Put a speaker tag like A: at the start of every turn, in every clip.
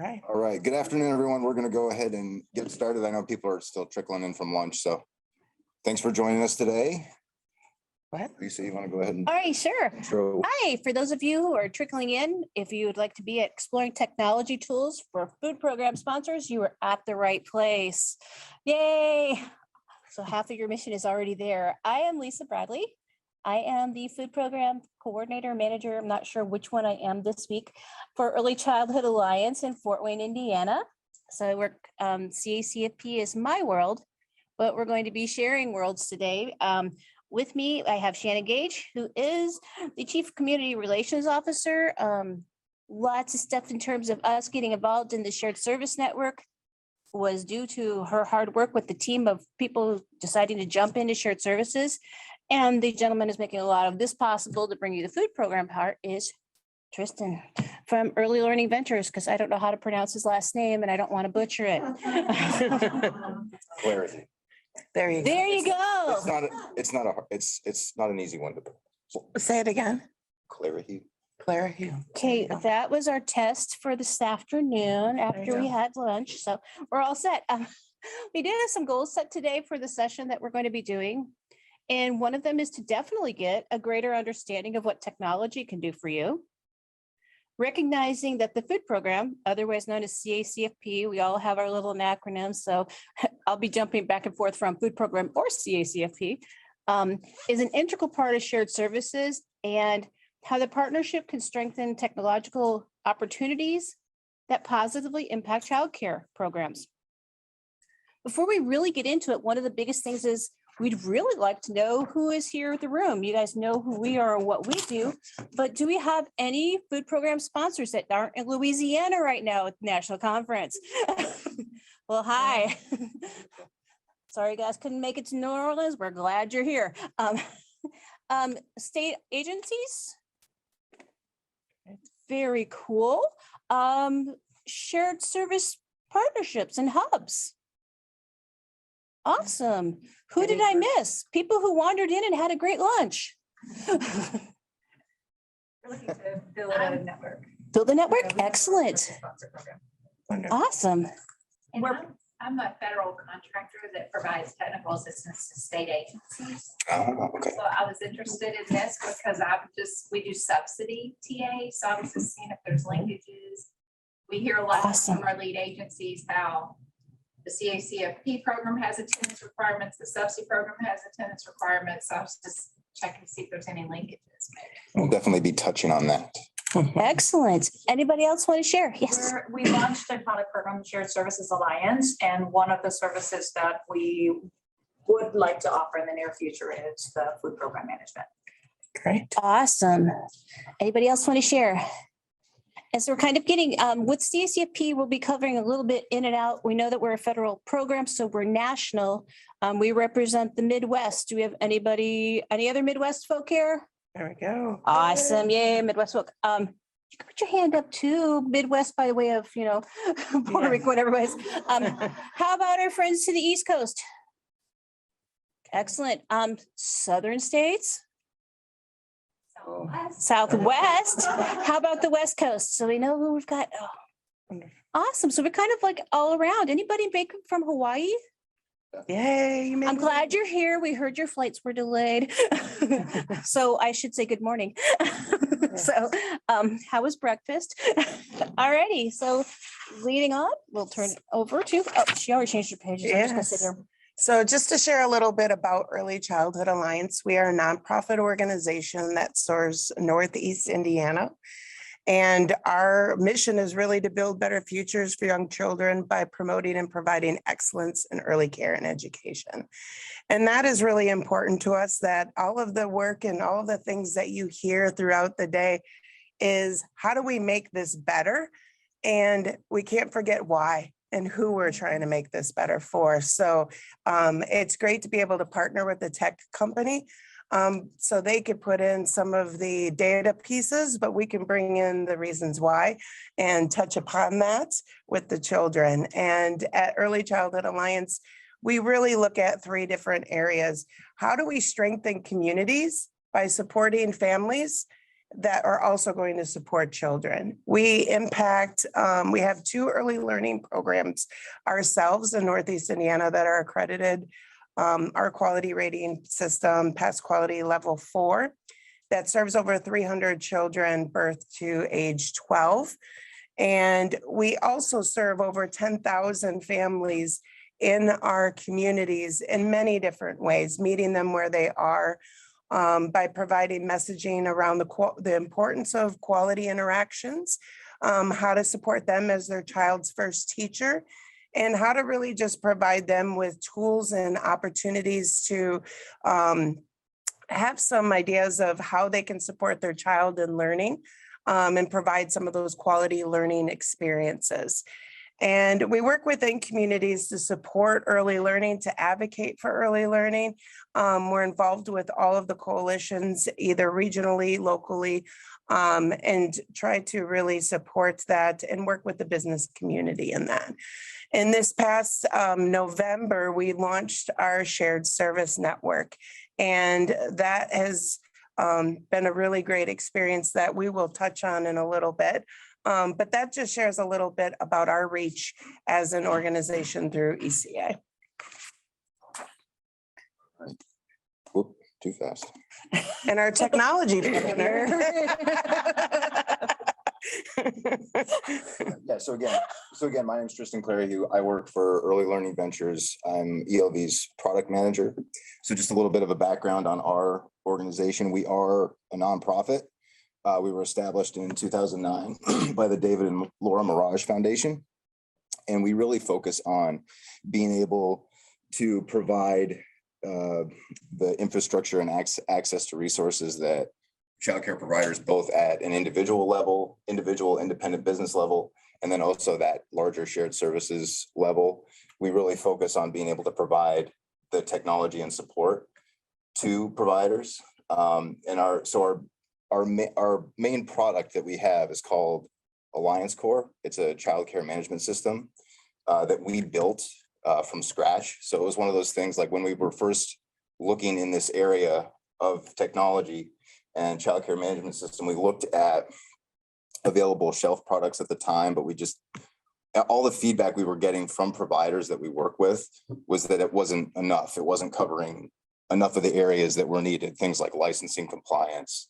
A: All right. Good afternoon, everyone. We're going to go ahead and get started. I know people are still trickling in from lunch, so thanks for joining us today.
B: What?
A: Lisa, you want to go ahead and?
C: All right, sure. Hi, for those of you who are trickling in, if you would like to be exploring technology tools for food program sponsors, you are at the right place. Yay. So half of your mission is already there. I am Lisa Bradley. I am the food program coordinator, manager. I'm not sure which one I am this week for Early Childhood Alliance in Fort Wayne, Indiana. So I work, CACFP is my world, but we're going to be sharing worlds today. With me, I have Shannon Gage, who is the Chief Community Relations Officer. Lots of stuff in terms of us getting involved in the shared service network was due to her hard work with the team of people deciding to jump into shared services. And the gentleman who's making a lot of this possible to bring you the food program part is Tristan from Early Learning Ventures, because I don't know how to pronounce his last name and I don't want to butcher it.
A: Clarity.
B: There you go.
C: There you go.
A: It's not an easy one to
B: Say it again.
A: Clerihew.
B: Clerihew.
C: Okay, that was our test for this afternoon after we
B: go.
C: had lunch. So we're all set. We did have some goals set today for the session that we're going to be doing. And one of them is to definitely get a greater understanding of what technology can do for you. Recognizing that the food program, otherwise known as CACFP, we all have our little acronyms. So I'll be jumping back and forth from food program or CACFP, is an integral part of shared services and how the partnership can strengthen technological opportunities that positively impact childcare programs. Before we really get into it, one of the biggest things is we'd really like to know who is here in the room. You guys know who we are and what we do, but do we have any food program sponsors that aren't in Louisiana right now at the national conference? Well, hi. Sorry, guys, couldn't make it to New Orleans. We're glad you're here. State agencies. Very cool. Shared service partnerships and hubs. Awesome. Who did I miss? People who wandered in and had a great lunch.
D: We're looking to build a network.
C: Build a network? Excellent.
B: Wonderful.
C: Awesome.
D: And I'm a federal contractor that provides technical assistance to state agencies.
A: Oh, okay.
D: So I was interested in this because we do subsidy TA. So I was just seeing if there's linkages. We hear a lot from our lead agencies how the CACFP program has attendance requirements, the subsidy program has attendance requirements. So I was just checking to see if there's any linkages.
A: We'll definitely be touching on that.
C: Excellent. Anybody else want to share? Yes.
E: We launched a product program, Shared Services Alliance, and one of the services that we would like to offer in the near future is the food program management.
B: Great.
C: Awesome. Anybody else want to share? As we're kind of getting, with CACFP, we'll be covering a little bit in and out. We know that we're a federal program, so we're national. We represent the Midwest. Do we have any other Midwest folk here?
B: There we go.
C: Awesome. Yay, Midwest folk. You can put your hand up too. Midwest by the way of, Puerto Rico, whatever it is. How about our friends to the East Coast? Excellent. Southern states? Southwest. How about the West Coast? So we know who we've got. Oh, awesome. So we're kind of like all around. Anybody make it from Hawaii?
B: Yay.
C: I'm glad you're here. We heard your flights were delayed. So I should say good morning. So how was breakfast? All righty. So leading on, we'll turn it over to, she already changed her pages. I'm just gonna sit here.
B: So just to share a little bit about Early Childhood Alliance, we are a nonprofit organization that serves Northeast Indiana. And our mission is really to build better futures for young children by promoting and providing excellence in early care and education. And that is really important to us, that all of the work and all of the things that you hear throughout the day is how do we make this better? And we can't forget why and who we're trying to make this better for. So it's great to be able to partner with a tech company so they could put in some of the data pieces, but we can bring in the reasons why and touch upon that with the children. And at Early Childhood Alliance, we really look at 3 different areas. How do we strengthen communities by supporting families that are also going to support children. We have 2 early learning programs ourselves in Northeast Indiana that are accredited. Our quality rating system, Pass Quality Level 4, that serves over 300 children birth to age 12. And we also serve over 10,000 families in our communities in many different ways, meeting them where they are by providing messaging around the importance of quality interactions, how to support them as their child's first teacher, and how to really just provide them with tools and opportunities to have some ideas of how they can support their child in learning and provide some of those quality learning experiences. And we work within communities to support early learning, to advocate for early learning. We're involved with all of the coalitions, either regionally, locally, and try to really support that and work with the business community in that. In this past November, we launched our shared service network, and that has been a really great experience that we will touch on in a little bit. But that just shares a little bit about our reach as an organization through ECA.
A: Whoop, too fast.
B: And our technology partner.
A: Yeah, so again, my name is Tristan Clerihew. I work for Early Learning Ventures. I'm ELV's product manager. So just a little bit of a background on our organization. We are a nonprofit. We were established in 2009 by the David and Laura Mirage Foundation. And we really focus on being able to provide the infrastructure and access to resources that childcare providers, both at an individual level, independent business level, and then also that larger shared services level. We really focus on being able to provide the technology and support to providers. Our main product that we have is called Alliance Core. It's a childcare management system that we built from scratch. So it was one of those things like when we were first looking in this area of technology and childcare management system, we looked at available shelf products at the time, but all the feedback we were getting from providers that we work with was that it wasn't enough. It wasn't covering enough of the areas that were needed, things like licensing compliance,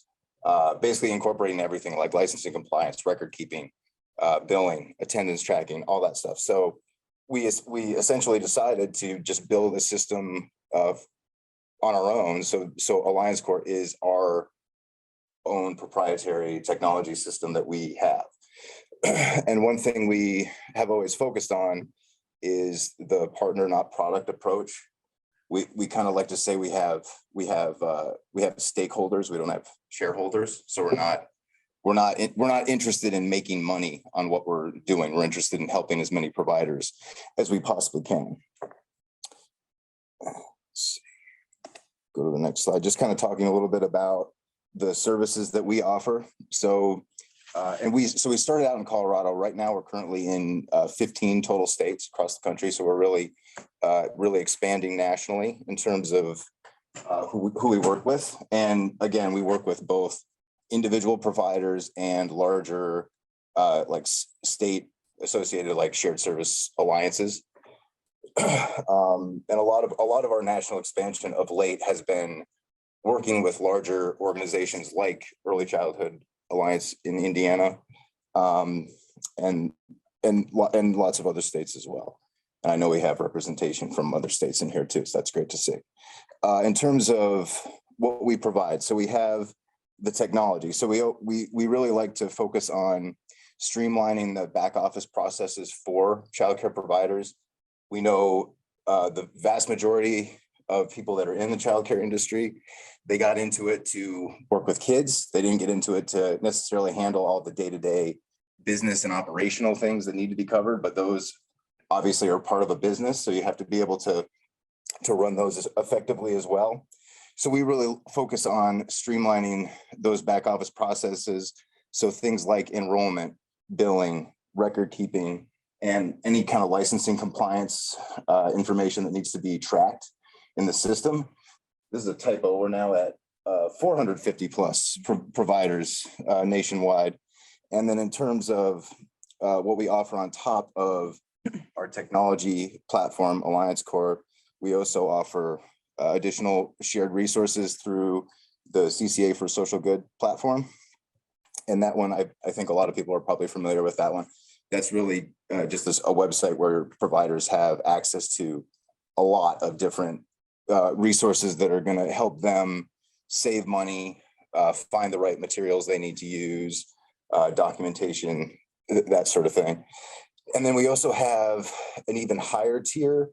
A: basically incorporating everything like licensing compliance, record keeping, billing, attendance tracking, all that stuff. So we essentially decided to just build a system on our own. So Alliance Core is our own proprietary technology system that we have. And one thing we have always focused on is the partner, not product approach. We kind of like to say we have stakeholders. We don't have shareholders. So we're not interested in making money on what we're doing. We're interested in helping as many providers as we possibly can. Let's see. Go to the next slide. Just kind of talking a little bit about the services that we offer. So we started out in Colorado. Right now, we're currently in 15 total states across the country. So we're really expanding nationally in terms of who we work with. And again, we work with both individual providers and larger like state associated like shared service alliances. And a lot of our national expansion of late has been working with larger organizations like Early Childhood Alliance in Indiana, and lots of other states as well. And I know we have representation from other states in here too, so that's great to see. In terms of what we provide, so we have the technology. So we really like to focus on streamlining the back office processes for childcare providers. We know the vast majority of people that are in the childcare industry, they got into it to work with kids. They didn't get into it to necessarily handle all the day-to-day business and operational things that need to be covered, but those obviously are part of a business. So you have to be able to run those effectively as well. So we really focus on streamlining those back office processes. So things like enrollment, billing, record keeping, and any kind of licensing compliance information that needs to be tracked in the system. This is a typo. We're now at 450 plus providers nationwide. And then in terms of what we offer on top of our technology platform, Alliance Corp, we also offer additional shared resources through the CCA for Social Good platform. And that one, I think a lot of people are probably familiar with that one. That's really just a website where providers have access to a lot of different resources that are going to help them save money, find the right materials they need to use, documentation, that sort of thing. And then we also have an even higher tier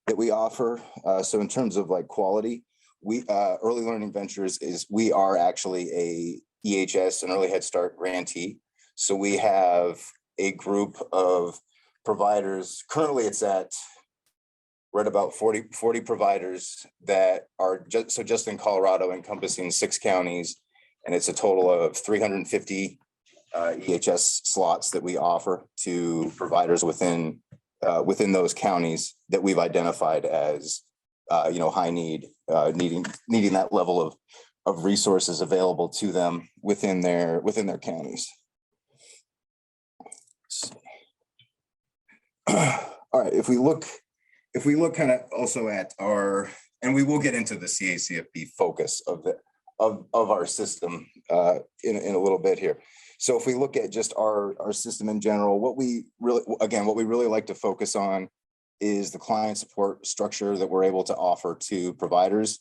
A: that we offer. So in terms of like quality, we Early Learning Ventures we are actually a EHS, an Early Head Start grantee. So we have a group of providers. Currently we're at about 40 providers that are just in Colorado, encompassing 6 counties. And it's a total of 350 EHS slots that we offer to providers within those counties that we've identified as high need, needing that level of resources available to them within their counties. All right, if we look kind of also at and we will get into the CACFP focus of our system in a little bit here. So if we look at just our system in general, what we really like to focus on is the client support structure that we're able to offer to providers.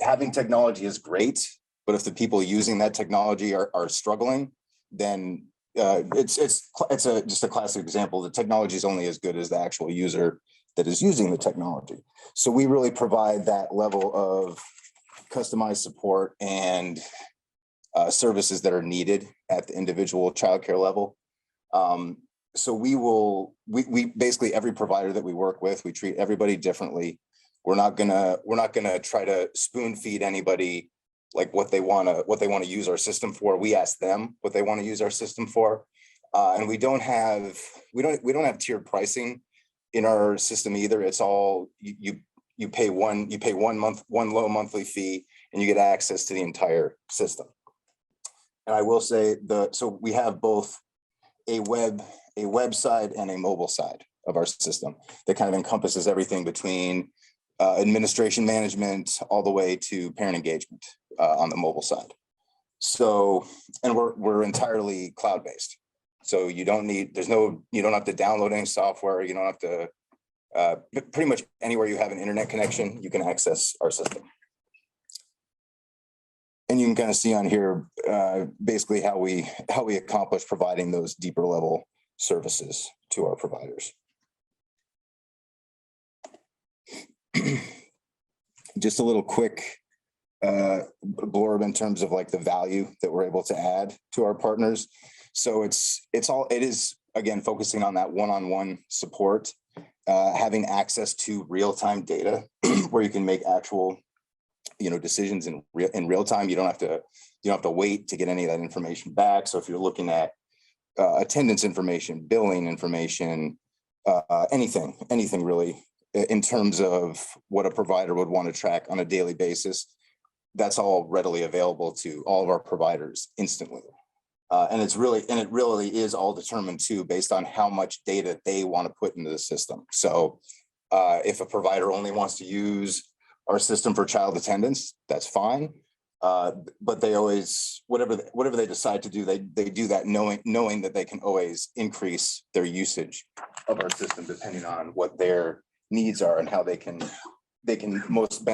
A: Having technology is great, but if the people using that technology are struggling, then it's just a classic example. The technology is only as good as the actual user that is using the technology. So we really provide that level of customized support and services that are needed at the individual childcare level. So we basically, every provider that we work with, we treat everybody differently. We're not gonna try to spoon feed anybody like what they want to use our system for. We ask them what they want to use our system for, and we don't have tiered pricing in our system either. It's all you pay one low monthly fee, and you get access to the entire system. And I will say so we have both a website and a mobile side of our system that kind of encompasses everything between administration management all the way to parent engagement on the mobile side. So, and we're entirely cloud-based. So you don't have to download any software. You don't have to, pretty much anywhere you have an internet connection, you can access our system. And you can kind of see on here basically how we accomplish providing those deeper level services to our providers. Just a little quick blurb in terms of like the value that we're able to add to our partners. So it is again focusing on that one-on-one support, having access to real-time data where you can make actual decisions in real time. You don't have to wait to get any of that information back. So if you're looking at attendance information, billing information, anything really in terms of what a provider would want to track on a daily basis, that's all readily available to all of our providers instantly. And it really is all determined too based on how much data they want to put into the system. So if a provider only wants to use our system for child attendance, that's fine. But they always, whatever they decide to do, they do that knowing that they can always increase their usage of our system depending on what their needs are and how they can most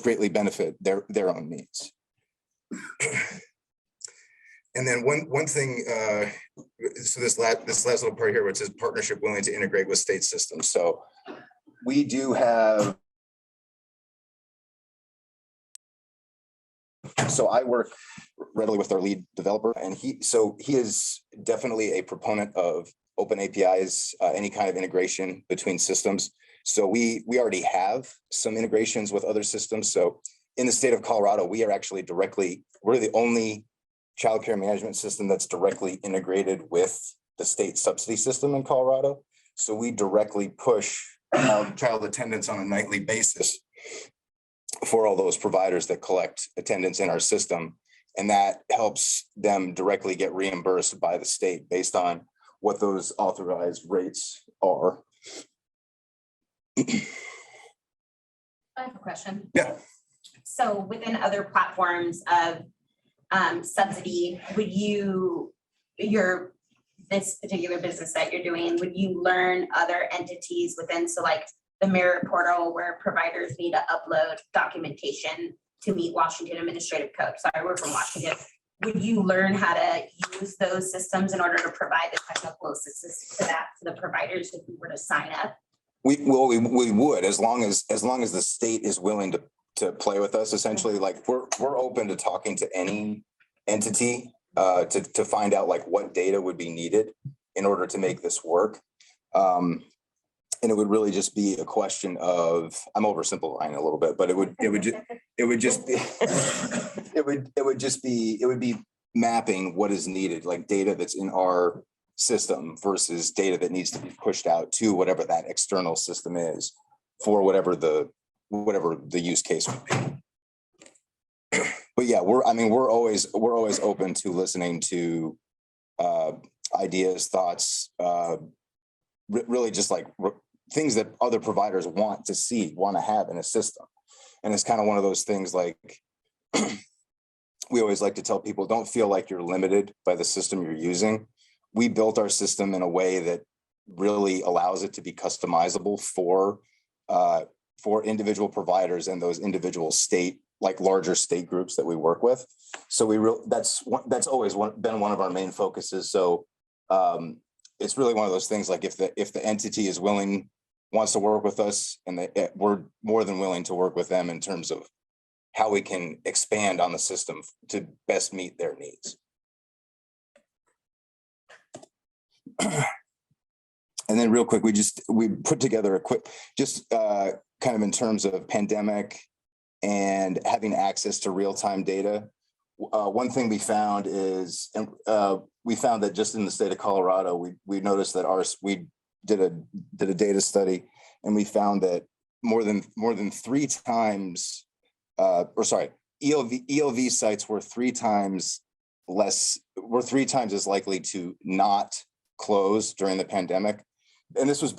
A: greatly benefit their own needs. And then one thing, so this last little part here, where it says partnership willing to integrate with state systems. So we do have. So I work readily with our lead developer, and he is definitely a proponent of open APIs, any kind of integration between systems. So we already have some integrations with other systems. So in the state of Colorado, we're the only childcare management system that's directly integrated with the state subsidy system in Colorado. So we directly push child attendance on a nightly basis for all those providers that collect attendance in our system. And that helps them directly get reimbursed by the state based on what those authorized rates are.
F: I have a question.
A: Yeah.
F: So within other platforms of subsidy, would this particular business that you're doing, would you learn other entities within, so like the Merit portal where providers need to upload documentation to meet Washington Administrative Code? Sorry, we're from Washington. Would you learn how to use those systems in order to provide the technical assistance to the providers if we were to sign up?
A: We would, as long as the state is willing to play with us. Essentially, like we're open to talking to any entity to find out like what data would be needed in order to make this work. And it would really just be a question of, I'm oversimplifying a little bit, but it would be mapping what is needed, like data that's in our system versus data that needs to be pushed out to whatever that external system is for whatever the use case would be. But yeah, we're always open to listening to ideas, thoughts, really just like things that other providers want to have in a system. And it's kind of one of those things like we always like to tell people, don't feel like you're limited by the system you're using. We built our system in a way that really allows it to be customizable for individual providers and those individual larger state groups that we work with. So that's always been one of our main focuses. So it's really one of those things, like if the entity is wants to work with us, and we're more than willing to work with them in terms of how we can expand on the system to best meet their needs. And then real quick, we put together a quick, kind of in terms of pandemic and having access to real-time data. One thing we found is, we found that just in the state of Colorado, we noticed that we did a data study, and we found that more than 3 times, ELV sites were 3 times as likely to not close during the pandemic. And this was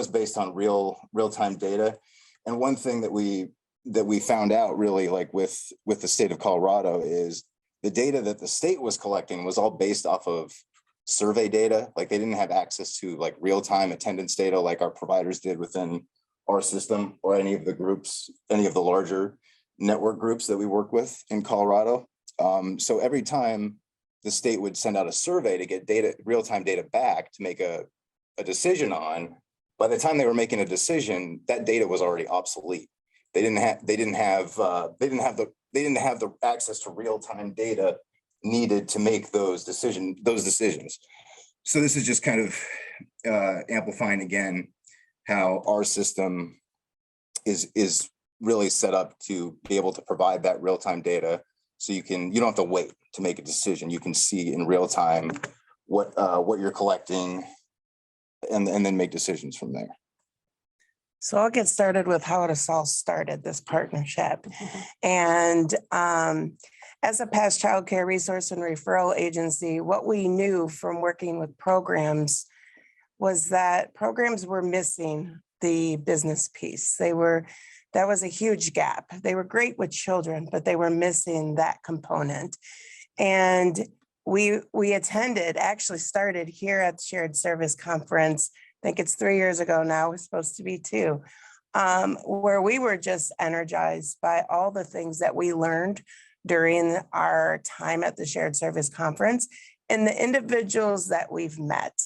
A: based on real-time data. And one thing that we found out really, like with the state of Colorado, is the data that the state was collecting was all based off of survey data. Like they didn't have access to like real-time attendance data like our providers did within our system, or any of the larger network groups that we work with in Colorado. So every time the state would send out a survey to get real-time data back to make a decision on, by the time they were making a decision, that data was already obsolete. They didn't have the access to real-time data needed to make those decisions. So this is just kind of amplifying again how our system is really set up to be able to provide that real-time data. So you don't have to wait to make a decision. You can see in real time what you're collecting, and then make decisions from there.
B: So I'll get started with how it all started, this partnership. And as a past child care resource and referral agency, what we knew from working with programs was that programs were missing the business piece. That was a huge gap. They were great with children, but they were missing that component. And we actually started here at the Shared Service Conference. I think it's 3 years ago now, it's supposed to be 2, where we were just energized by all the things that we learned during our time at the Shared Service Conference, and the individuals that we've met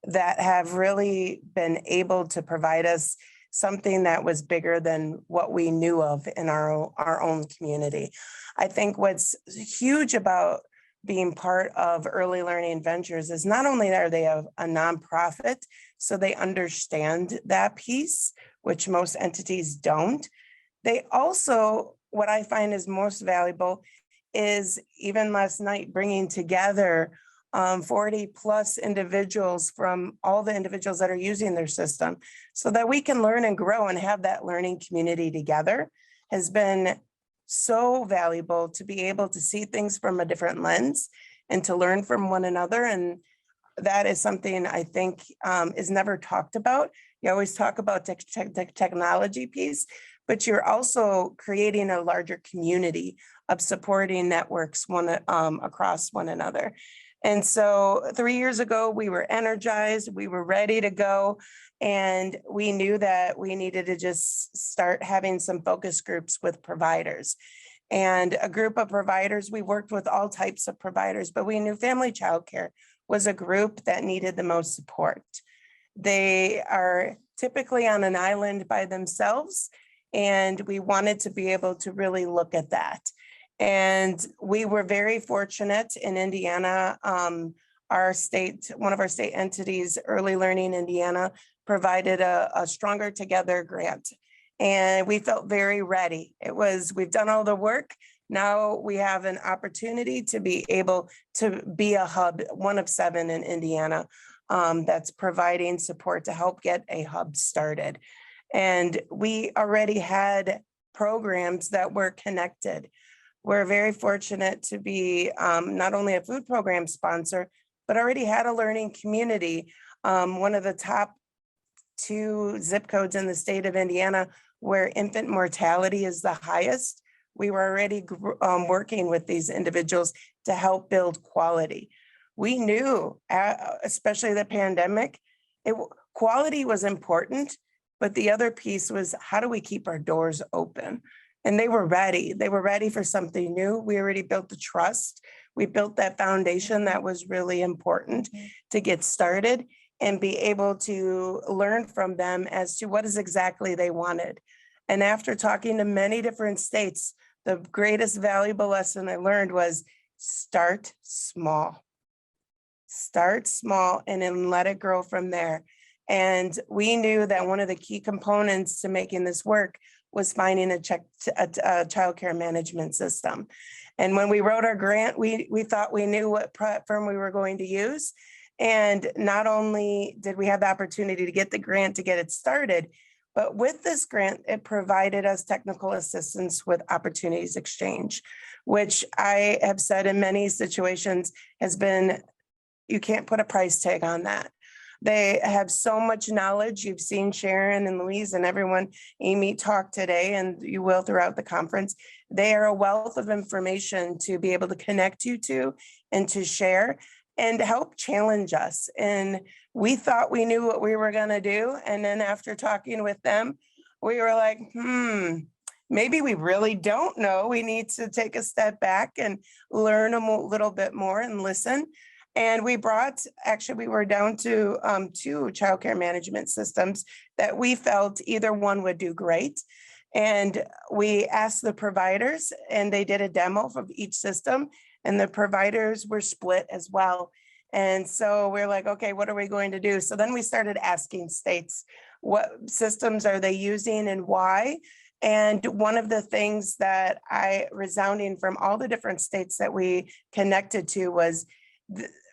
B: that have really been able to provide us something that was bigger than what we knew of in our own community. I think what's huge about being part of Early Learning Ventures is not only are they a nonprofit, so they understand that piece, which most entities don't. They also, what I find is most valuable is, even last night, bringing together 40 plus individuals from all the individuals that are using their system, so that we can learn and grow and have that learning community together. has been so valuable to be able to see things from a different lens and to learn from one another. And that is something I think is never talked about. You always talk about the technology piece, but you're also creating a larger community of supporting networks across one another. And so 3 years ago, we were energized, we were ready to go, and we knew that we needed to just start having some focus groups with providers. And a group of providers, we worked with all types of providers, but we knew family childcare was a group that needed the most support. They are typically on an island by themselves, and we wanted to be able to really look at that. And we were very fortunate in Indiana. Our state, one of our state entities, Early Learning Indiana, provided a Stronger Together grant. And we felt very ready. We've done all the work. Now we have an opportunity to be able to be a hub, one of 7 in Indiana, that's providing support to help get a hub started. And we already had programs that were connected. We're very fortunate to be not only a food program sponsor, but already had a learning community. One of the top 2 zip codes in the state of Indiana where infant mortality is the highest. We were already working with these individuals to help build quality. We knew, especially the pandemic, quality was important, but the other piece was how do we keep our doors open? And they were ready. They were ready for something new. We already built the trust. We built that foundation that was really important to get started and be able to learn from them as to what is exactly they wanted. And after talking to many different states, the greatest valuable lesson I learned was start small. Start small and then let it grow from there. And we knew that one of the key components to making this work was finding a childcare management system. And when we wrote our grant, we thought we knew what platform we were going to use. And not only did we have the opportunity to get the grant to get it started, but with this grant, it provided us technical assistance with Opportunities Exchange, which I have said in many situations has been, you can't put a price tag on that. They have so much knowledge. You've seen Sharon and Louise and everyone, Amy, talk today, and you will throughout the conference. They are a wealth of information to be able to connect you to and to share and help challenge us. And we thought we knew what we were going to do. And then after talking with them, we were like, maybe we really don't know. We need to take a step back and learn a little bit more and listen. And we were down to 2 childcare management systems that we felt either one would do great. And we asked the providers and they did a demo of each system and the providers were split as well. And so we're like, okay, what are we going to do? So then we started asking states, what systems are they using and why? And one of the things that resounding from all the different states that we connected to was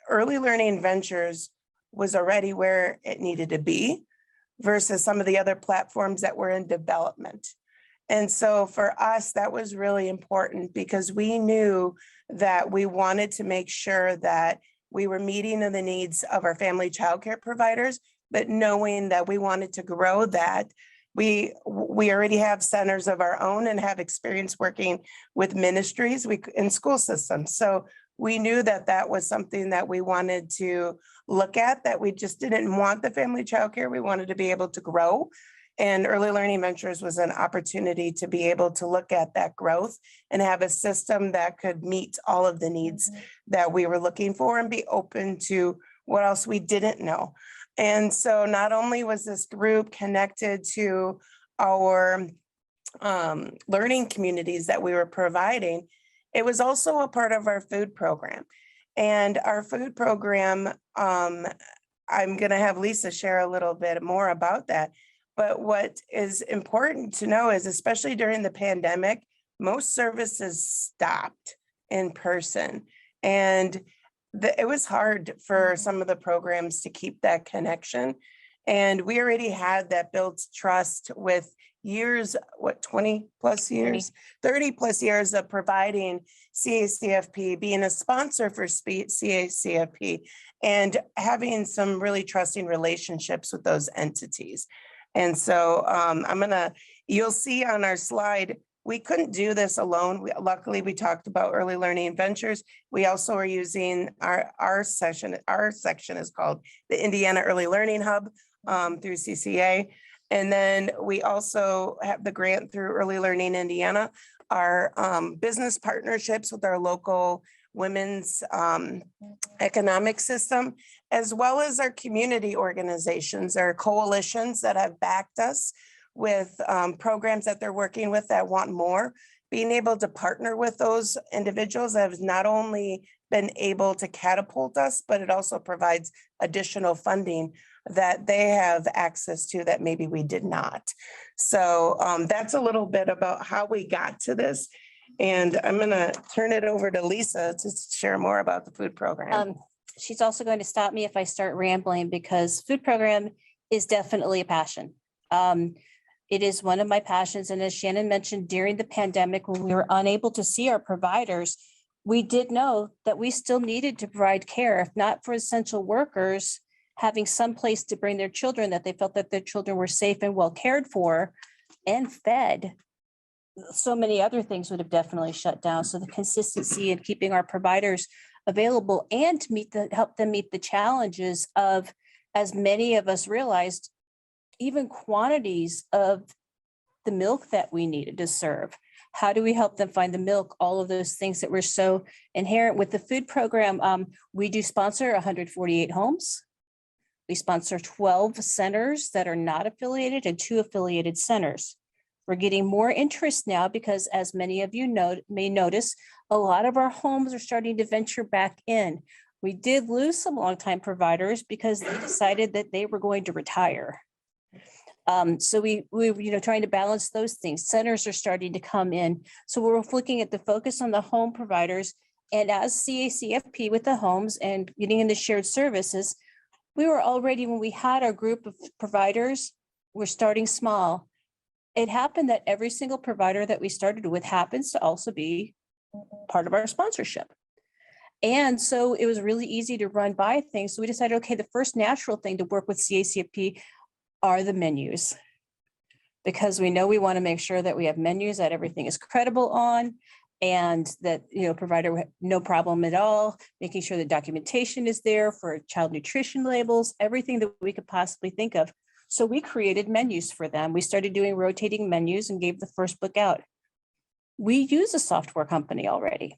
B: Early Learning Ventures was already where it needed to be versus some of the other platforms that were in development. And so for us, that was really important because we knew that we wanted to make sure that we were meeting the needs of our family childcare providers, but knowing that we wanted to grow that. We already have centers of our own and have experience working with ministries in school systems. So we knew that that was something that we wanted to look at, that we just didn't want the family childcare. We wanted to be able to grow. And Early Learning Ventures was an opportunity to be able to look at that growth and have a system that could meet all of the needs that we were looking for and be open to what else we didn't know. And so not only was this group connected to our learning communities that we were providing, it was also a part of our food program. And our food program, I'm going to have Lisa share a little bit more about that. But what is important to know is, especially during the pandemic, most services stopped in person. And it was hard for some of the programs to keep that connection. And we already had that built trust with years, what, 20 plus years, 30 plus years of providing CACFP, being a sponsor for CACFP, and having some really trusting relationships with those entities. And so you'll see on our slide, we couldn't do this alone. Luckily, we talked about early learning ventures. We also are using our section is called the Indiana Early Learning Hub through CCA. And then we also have the grant through Early Learning Indiana, our business partnerships with our local women's economic system, as well as our community organizations, our coalitions that have backed us with programs that they're working with that want more. Being able to partner with those individuals has not only been able to catapult us, but it also provides additional funding that they have access to that maybe we did not. So that's a little bit about how we got to this. And I'm gonna turn it over to Lisa to share more about the food program.
C: She's also going to stop me if I start rambling, because food program is definitely a passion. It is one of my passions. And as Shannon mentioned, during the pandemic, when we were unable to see our providers, we did know that we still needed to provide care, if not for essential workers, having some place to bring their children, that they felt that their children were safe and well cared for and fed. So many other things would have definitely shut down. So the consistency in keeping our providers available and to help them meet the challenges of, as many of us realized, even quantities of the milk that we needed to serve. How do we help them find the milk? All of those things that were so inherent with the food program. We do sponsor 148 homes. We sponsor 12 centers that are not affiliated and 2 affiliated centers. We're getting more interest now because, as many of you may notice, a lot of our homes are starting to venture back in. We did lose some longtime providers because they decided that they were going to retire. So we trying to balance those things. Centers are starting to come in. So we're looking at the focus on the home providers, and as CACFP with the homes and getting into shared services, we were already, when we had our group of providers, we're starting small. It happened that every single provider that we started with happens to also be part of our sponsorship. And so it was really easy to run by things. So we decided, okay, the first natural thing to work with CACFP are the menus, because we know we want to make sure that we have menus that everything is credible on, and that, provider, no problem at all, making sure the documentation is there for child nutrition labels, everything that we could possibly think of. So we created menus for them. We started doing rotating menus and gave the first book out. We use a software company already,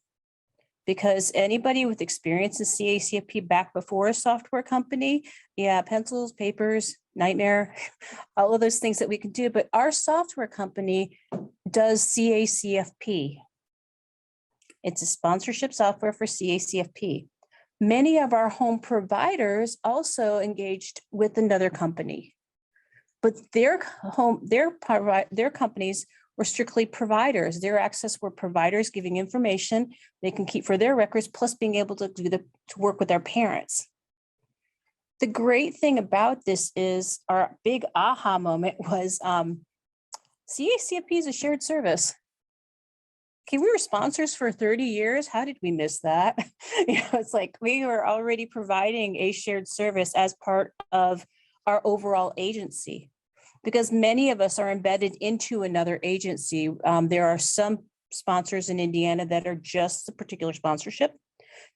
C: because anybody with experience in CACFP back before a software company, pencils, papers, nightmare, all of those things that we can do. But our software company does CACFP. It's a sponsorship software for CACFP. Many of our home providers also engaged with another company, but their companies were strictly providers. Their access were providers giving information they can keep for their records, plus being able to work with their parents. The great thing about this is, our big aha moment was CACFP is a shared service. Okay, we were sponsors for 30 years. How did we miss that? It's like we were already providing a shared service as part of our overall agency, because many of us are embedded into another agency. There are some sponsors in Indiana that are just a particular sponsorship.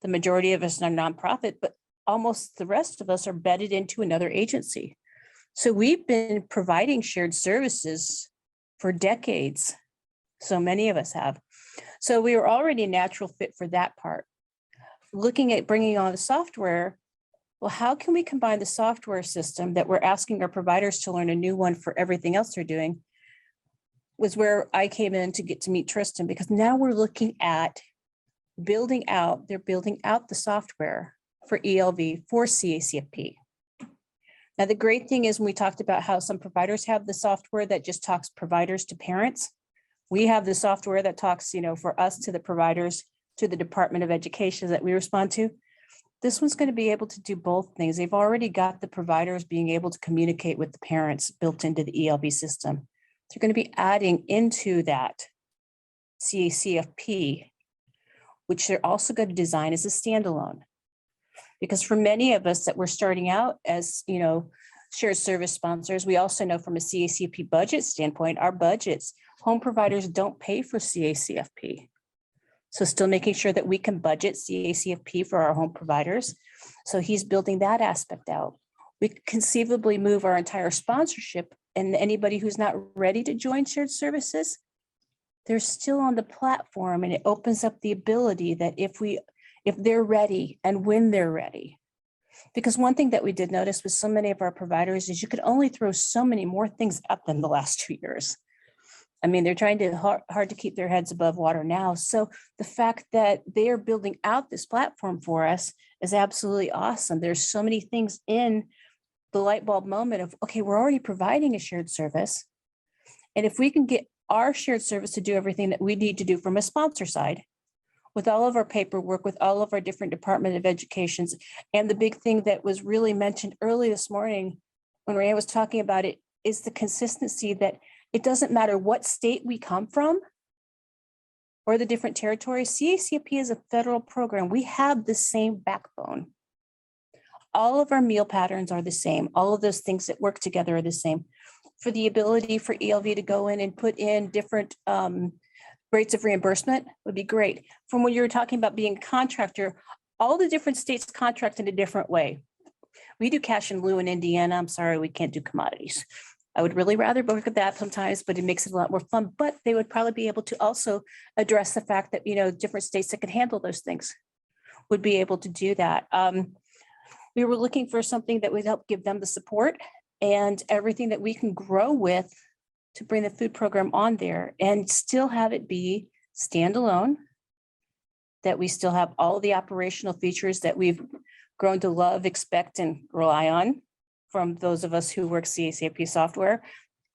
C: The majority of us are nonprofit, but almost the rest of us are embedded into another agency. So we've been providing shared services for decades. So many of us have. So we were already a natural fit for that part. Looking at bringing on the software, well, how can we combine the software system that we're asking our providers to learn a new one for everything else they're doing, was where I came in to get to meet Tristan, because now we're looking at building out the software for ELV for CACFP. Now, the great thing is, when we talked about how some providers have the software that just talks providers to parents, we have the software that talks, for us to the providers, to the Department of Education that we respond to. This one's going to be able to do both things. They've already got the providers being able to communicate with the parents built into the ELB system. They're going to be adding into that CACFP, which they're also going to design as a standalone. Because for many of us that we're starting out as, shared service sponsors, we also know from a CACFP budget standpoint, our budgets, home providers don't pay for CACFP. So still making sure that we can budget CACFP for our home providers. So he's building that aspect out. We could conceivably move our entire sponsorship, and anybody who's not ready to join shared services, they're still on the platform, and it opens up the ability that if they're ready and when they're ready. Because one thing that we did notice with so many of our providers is you could only throw so many more things at them the last 2 years. I mean, they're trying to hard to keep their heads above water now. So the fact that they are building out this platform for us is absolutely awesome. There's so many things in the light bulb moment of, okay, we're already providing a shared service. And if we can get our shared service to do everything that we need to do from a sponsor side, with all of our paperwork, with all of our different Department of Educations, and the big thing that was really mentioned early this morning when Rhea was talking about it is the consistency that it doesn't matter what state we come from or the different territories. CACFP is a federal program. We have the same backbone. All of our meal patterns are the same. All of those things that work together are the same. For the ability for ELV to go in and put in different rates of reimbursement would be great. From when you were talking about being a contractor, all the different states contract in a different way. We do cash in lieu in Indiana. I'm sorry, we can't do commodities. I would really rather work at that sometimes, but it makes it a lot more fun. But they would probably be able to also address the fact that, different states that could handle those things would be able to do that. We were looking for something that would help give them the support and everything that we can grow with to bring the food program on there and still have it be standalone, that we still have all the operational features that we've grown to love, expect, and rely on from those of us who work CACFP software,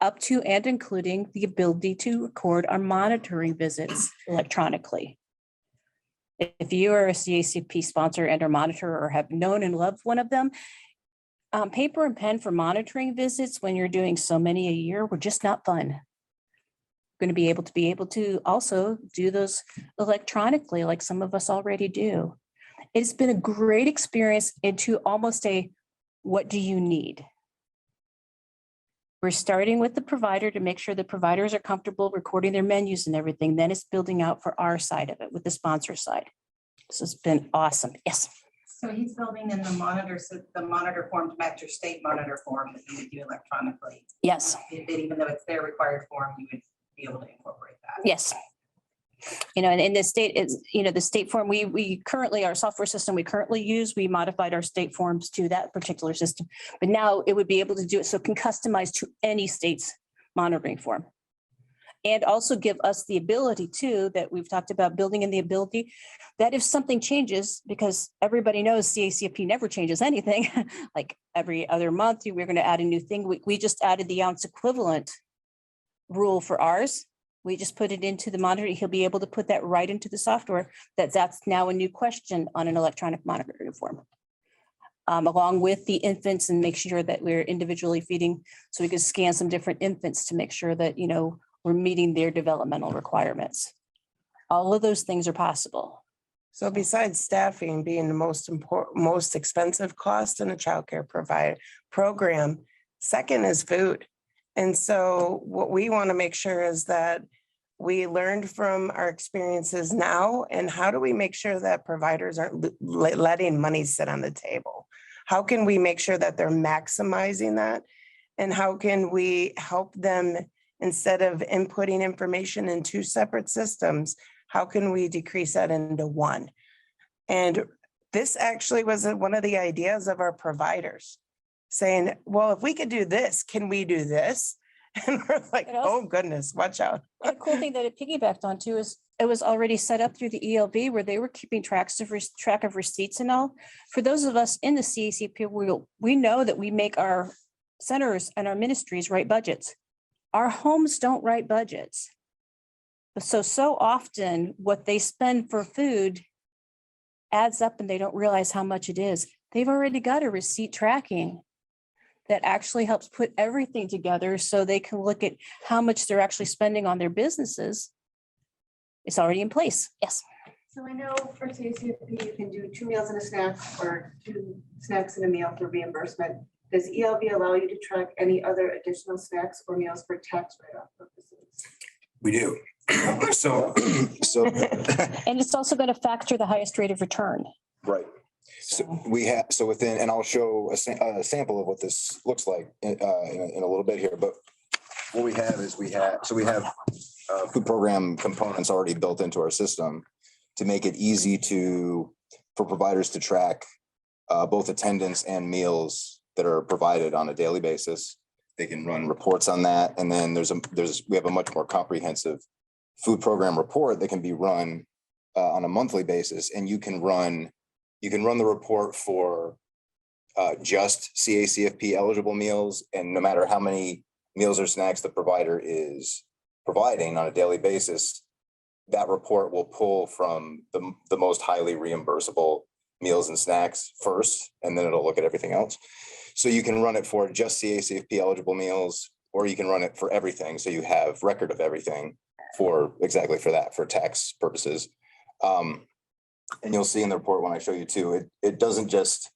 C: up to and including the ability to record our monitoring visits electronically. If you are a CACFP sponsor and or monitor or have known and loved one of them, paper and pen for monitoring visits when you're doing so many a year were just not fun. Going to be able to also do those electronically like some of us already do. It's been a great experience into almost a what do you need? We're starting with the provider to make sure the providers are comfortable recording their menus and everything. Then it's building out for our side of it with the sponsor side. So it's been awesome. Yes.
G: So he's building in the monitor form to match your state monitor form that you would do electronically.
C: Yes.
G: Even though it's their required form, you would be able to incorporate that.
C: Yes. And in the state is, the state form, we currently, our software system we currently use, we modified our state forms to that particular system. But now it would be able to do it so it can customize to any state's monitoring form. And also give us the ability too, that we've talked about building in the ability that if something changes, because everybody knows CACFP never changes anything, like every other month, we're going to add a new thing. We just added the ounce equivalent rule for ours. We just put it into the monitoring. He'll be able to put that right into the software. That's now a new question on an electronic monitoring form. Along with the infants and make sure that we're individually feeding. So we can scan some different infants to make sure that, we're meeting their developmental requirements. All of those things are possible.
B: So besides staffing being the most expensive cost in a childcare program, second is food. And so what we want to make sure is that we learned from our experiences now, and how do we make sure that providers aren't letting money sit on the table? How can we make sure that they're maximizing that? And how can we help them instead of inputting information in two separate systems? How can we decrease that into one? And this actually was one of the ideas of our providers saying, well, if we could do this, can we do this? And we're like, oh goodness, watch out.
C: The cool thing that it piggybacked on too is it was already set up through the ELV where they were keeping track of receipts and all. For those of us in the CACFP, we know that we make our centers and our ministries write budgets. Our homes don't write budgets. So often what they spend for food adds up and they don't realize how much it is. They've already got a receipt tracking that actually helps put everything together so they can look at how much they're actually spending on their businesses. It's already in place. Yes.
H: So I know for CACFP, you can do 2 meals and a snack or 2 snacks and a meal for reimbursement. Does ELV allow you to track any other additional snacks or meals for tax write-off purposes?
A: We do. So,
C: And it's also going to factor the highest rate of return.
A: right. So we have, so within, and I'll show a sample of what this looks like in a little bit here, but what we have is we have food program components already built into our system to make it easy for providers to track both attendance and meals that are provided on a daily basis. They can run reports on that. And then we have a much more comprehensive food program report that can be run on a monthly basis. And you can run the report for just CACFP eligible meals. And no matter how many meals or snacks the provider is providing on a daily basis, that report will pull from the most highly reimbursable meals and snacks first, and then it'll look at everything else. So you can run it for just CACFP eligible meals, or you can run it for everything. So you have record of everything for tax purposes. And you'll see in the report when I show you too, it doesn't just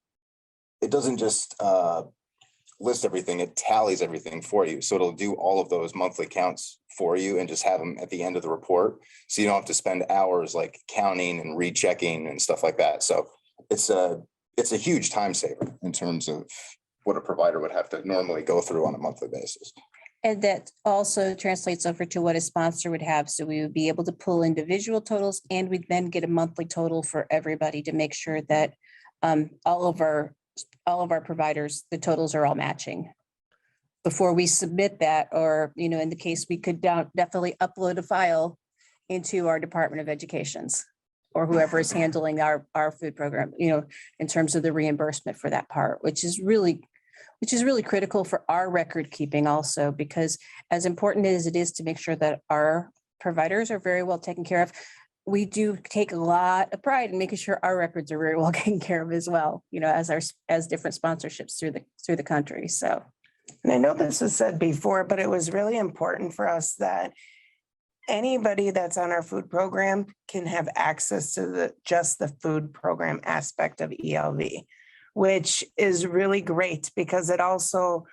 A: list everything, it tallies everything for you. So it'll do all of those monthly counts for you and just have them at the end of the report. So you don't have to spend hours like counting and rechecking and stuff like that. So it's a huge time saver in terms of what a provider would have to normally go through on a monthly basis.
C: And that also translates over to what a sponsor would have. So we would be able to pull individual totals, and we'd then get a monthly total for everybody to make sure that all of our providers, the totals are all matching. Before we submit that, or, in the case, we could definitely upload a file into our Department of Education's or whoever is handling our food program, in terms of the reimbursement for that part, which is really critical for our record keeping also, because as important as it is to make sure that our providers are very well taken care of, we do take a lot of pride in making sure our records are very well taken care of as well, as different sponsorships through the country. So.
B: And I know this was said before, but it was really important for us that anybody that's on our food program can have access to just the food program aspect of ELV, which is really great because it also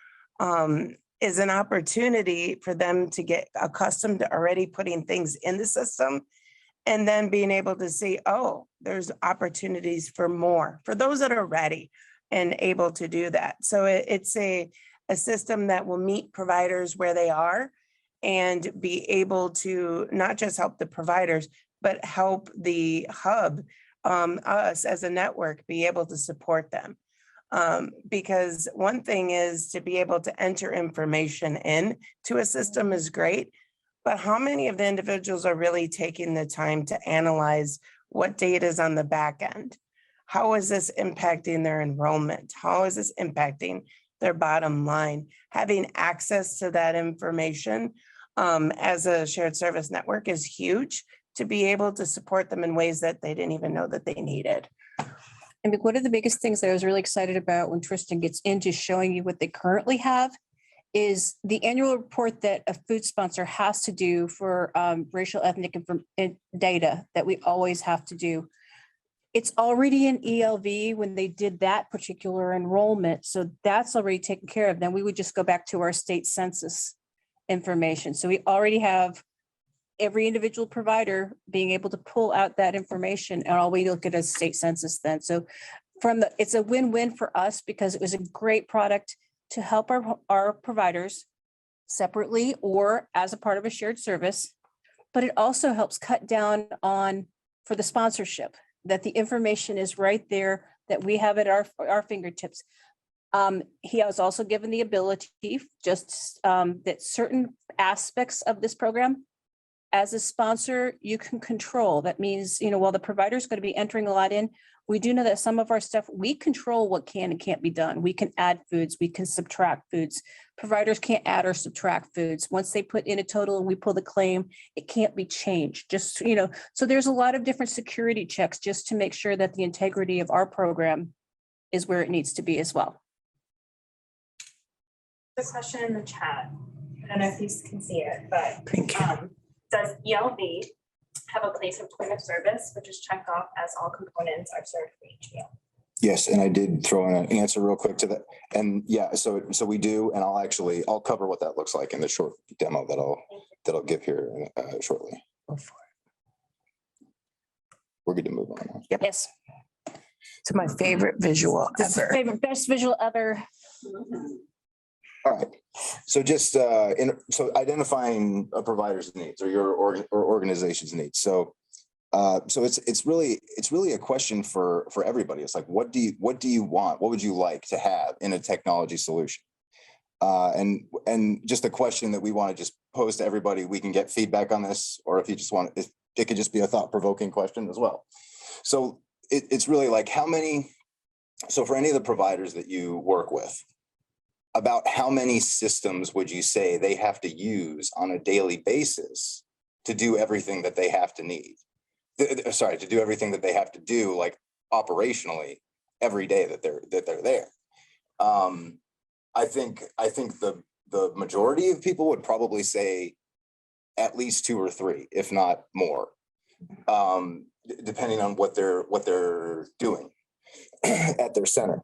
B: is an opportunity for them to get accustomed to already putting things in the system and then being able to see, oh, there's opportunities for more for those that are ready and able to do that. So it's a system that will meet providers where they are and be able to not just help the providers, but help the hub, us as a network, be able to support them. Because one thing is to be able to enter information in to a system is great, but how many of the individuals are really taking the time to analyze what data is on the back end? How is this impacting their enrollment? How is this impacting their bottom line? Having access to that information as a shared service network is huge to be able to support them in ways that they didn't even know that they needed.
C: I mean, one of the biggest things that I was really excited about when Tristan gets into showing you what they currently have is the annual report that a food sponsor has to do for racial, ethnic data that we always have to do. It's already in ELV when they did that particular enrollment. So that's already taken care of. Then we would just go back to our state census information. So we already have every individual provider being able to pull out that information, and all we look at is state census then. So it's a win-win for us because it was a great product to help our providers separately or as a part of a shared service, but it also helps cut down on for the sponsorship, that the information is right there, that we have at our fingertips. He was also given the ability that certain aspects of this program, as a sponsor, you can control. That means, while the provider is going to be entering a lot in, we do know that some of our stuff, we control what can and can't be done. We can add foods, we can subtract foods. Providers can't add or subtract foods. Once they put in a total and we pull the claim, it can't be changed. So there's a lot of different security checks just to make sure that the integrity of our program is where it needs to be as well.
I: The question in the chat, I don't know if you can see it, but
B: Thank you.
I: does ELV have a place of point of service, which is checked off as all components are served for each meal?
A: Yes, and I did throw in an answer real quick to that. And yeah, so we do, and I'll cover what that looks like in the short demo that I'll give here shortly. We're good to move on now.
C: Yes.
B: It's my favorite visual ever.
C: Favorite, best visual ever.
A: All right, so just so identifying a provider's needs or your organization's needs. So it's really a question for everybody. It's like, what do you want? What would you like to have in a technology solution? And just a question that we want to just pose to everybody. We can get feedback on this, or if you just want, it could just be a thought-provoking question as well. So it's really like so for any of the providers that you work with, about how many systems would you say they have to use on a daily basis to do everything that they have to need? To do everything that they have to do, like operationally, every day that they're there. I think the majority of people would probably say at least 2 or 3, if not more, depending on what they're doing at their center.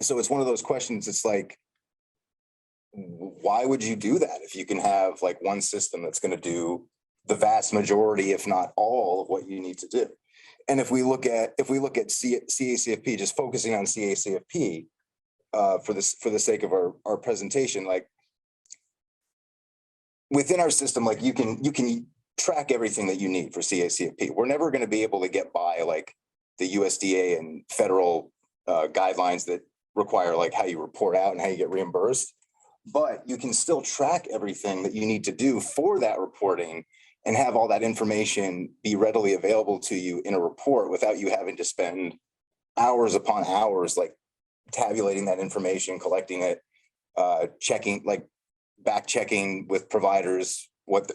A: So it's one of those questions. It's like, why would you do that if you can have like one system that's going to do the vast majority, if not all, of what you need to do? And if we look at CACFP, just focusing on CACFP for the sake of our presentation, like within our system, like you can track everything that you need for CACFP. We're never going to be able to get by like the USDA and federal guidelines that require like how you report out and how you get reimbursed, but you can still track everything that you need to do for that reporting and have all that information be readily available to you in a report without you having to spend hours upon hours like tabulating that information, collecting it, checking, like back checking with providers what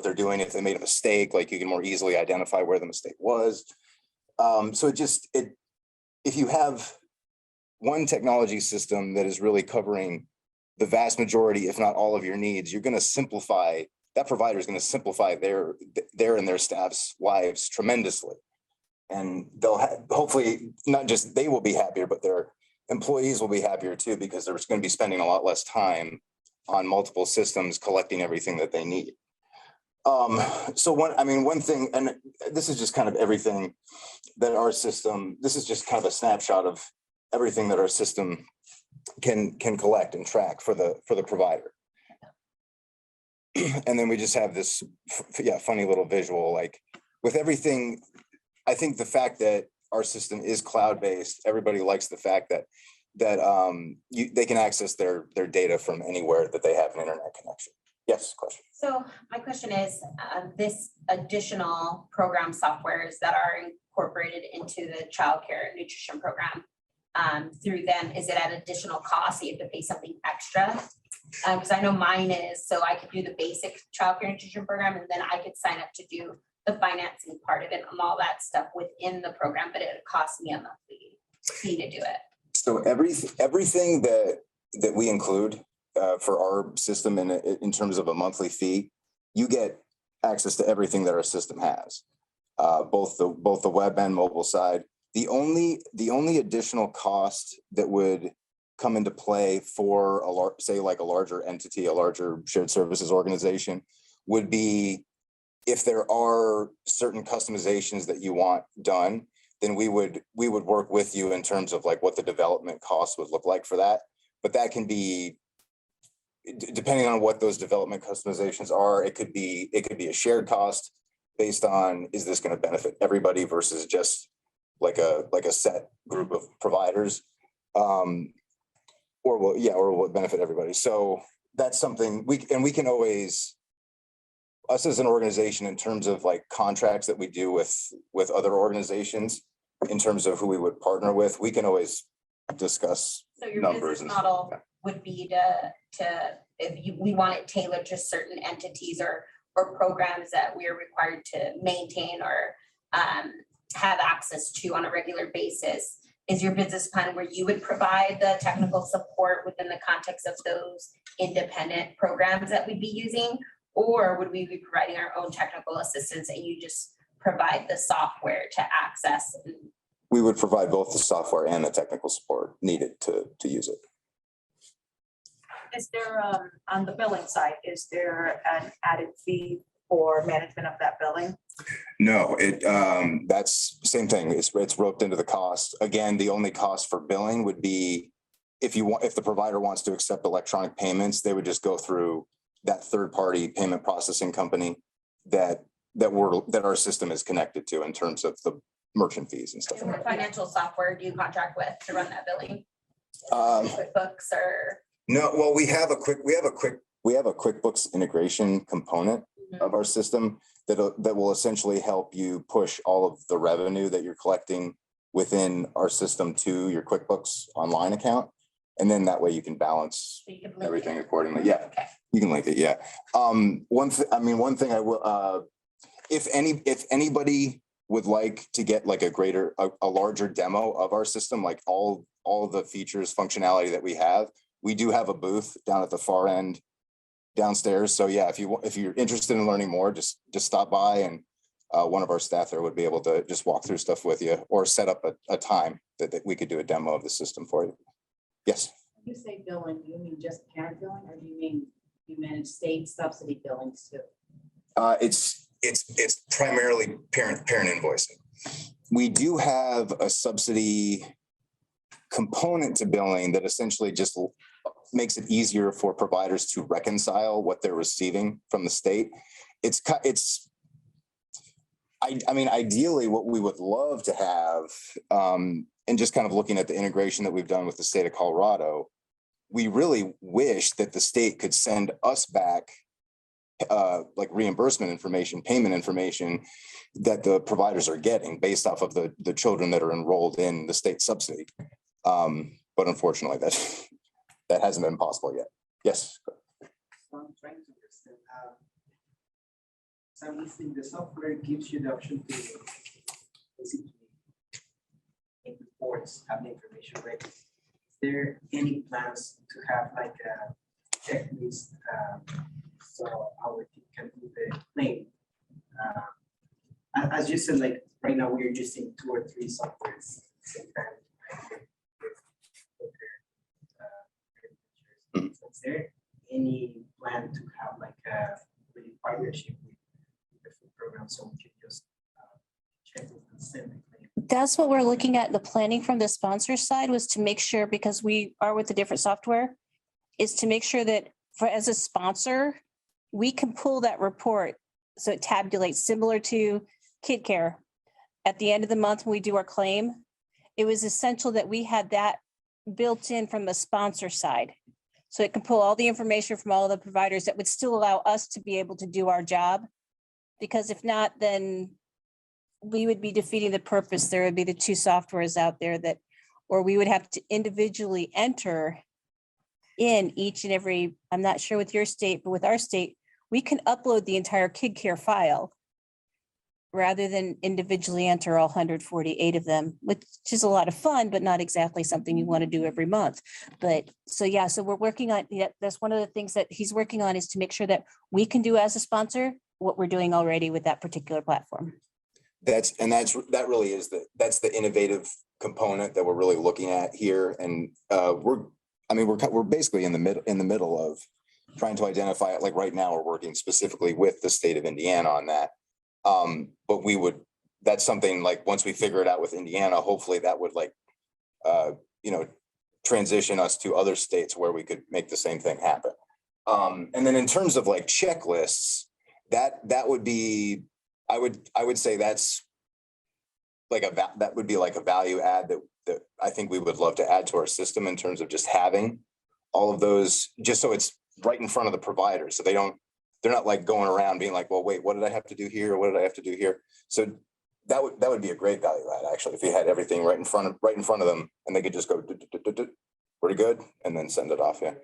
A: they're doing. If they made a mistake, like you can more easily identify where the mistake was. So if you have one technology system that is really covering the vast majority, if not all of your needs, you're going to simplify, that provider is going to simplify their and their staff's lives tremendously. And they'll hopefully not just they will be happier, but their employees will be happier too, because they're going to be spending a lot less time on multiple systems collecting everything that they need. So one thing, and this is just kind of everything that our system, this is just kind of a snapshot of everything that our system can collect and track for the provider. And then we just have this funny little visual, like with everything. I think the fact that our system is cloud-based, everybody likes the fact that they can access their data from anywhere that they have an internet connection. Yes, question.
F: So my question is, this additional program softwares that are incorporated into the childcare nutrition program, through them, is it at additional cost? So you have to pay something extra? Because I know mine is, so I could do the basic childcare nutrition program, and then I could sign up to do the financing part of it and all that stuff within the program, but it would cost me a monthly fee to do it.
A: So everything that we include for our system in terms of a monthly fee, you get access to everything that our system has, both the web and mobile side. The only additional cost that would come into play for a larger entity, a larger shared services organization, would be if there are certain customizations that you want done, then we would work with you in terms of like what the development costs would look like for that. But that can be, depending on what those development customizations are, it could be a shared cost based on, is this going to benefit everybody versus just like a set group of providers, or will it benefit everybody? So that's something we can always, us as an organization, in terms of like contracts that we do with other organizations, in terms of who we would partner with, we can always discuss.
F: So your
A: numbers
F: business model would be to we want it tailored to certain entities or programs that we are required to maintain or have access to on a regular basis. is your business plan where you would provide the technical support within the context of those independent programs that we'd be using? Or would we be providing our own technical assistance and you just provide the software to access?
A: We would provide both the software and the technical support needed to use it.
E: Is there, on the billing side, is there an added fee for management of that billing?
A: No, that's same thing. It's roped into the cost. Again, the only cost for billing would be if the provider wants to accept electronic payments, they would just go through that third-party payment processing company that our system is connected to in terms of the merchant fees and stuff.
F: And what financial software do you contract with to run that billing?
A: Um,
F: QuickBooks or?
A: No, well, we have a QuickBooks integration component of our system that will essentially help you push all of the revenue that you're collecting within our system to your QuickBooks online account. And then that way you can balance everything accordingly. Yeah,
F: Okay.
A: you can link it. Yeah. One thing I will, if anybody would like to get like a larger demo of our system, like all of the features, functionality that we have, we do have a booth down at the far end downstairs. So yeah, if you're interested in learning more, just stop by and one of our staff there would be able to just walk through stuff with you or set up a time that we could do a demo of the system for you. Yes.
J: When you say billing, do you mean just parent billing or do you mean you manage state subsidy billings too?
A: It's primarily parent invoicing. We do have a subsidy component to billing that essentially just makes it easier for providers to reconcile what they're receiving from the state. I mean, ideally what we would love to have, and just kind of looking at the integration that we've done with the state of Colorado, we really wish that the state could send us back like reimbursement information, payment information that the providers are getting based off of the children that are enrolled in the state subsidy. But unfortunately, that hasn't been possible yet. Yes.
K: So I'm trying to understand. So I'm listening, the software gives you the option to basically make reports, have the information ready. Is there any plans to have like a checklist so our team can do the claim? As you said, like right now we're using 2 or 3 softwares at the same time. Is there any plan to have like a really partnership with the food program so we can just check with and send the claim?
C: That's what we're looking at. The planning from the sponsor side was to make sure, because we are with the different software, is to make sure that as a sponsor, we can pull that report. So it tabulates similar to Kid Care. At the end of the month, when we do our claim, it was essential that we had that built in from the sponsor side. So it can pull all the information from all of the providers that would still allow us to be able to do our job. Because if not, then we would be defeating the purpose. There would be the 2 softwares out there or we would have to individually enter in each and every, I'm not sure with your state, but with our state, we can upload the entire Kid Care file rather than individually enter all 148 of them, which is a lot of fun, but not exactly something you want to do every month. But so, yeah, so we're working on, that's one of the things that he's working on, is to make sure that we can do as a sponsor what we're doing already with that particular platform.
A: That's the innovative component that we're really looking at here. And we're basically in the middle of trying to identify it. Like right now, we're working specifically with the state of Indiana on that. But that's something like once we figure it out with Indiana, hopefully that would transition us to other states where we could make the same thing happen. And then in terms of like checklists, that would be, I would say that's like that would be like a value add that I think we would love to add to our system in terms of just having all of those, just so it's right in front of the provider. So they're not like going around being like, well, wait, what did I have to do here? What did I have to do here? So that would be a great value add, actually, if you had everything right in front of them and they could just go, pretty good, and then send it off. Yeah.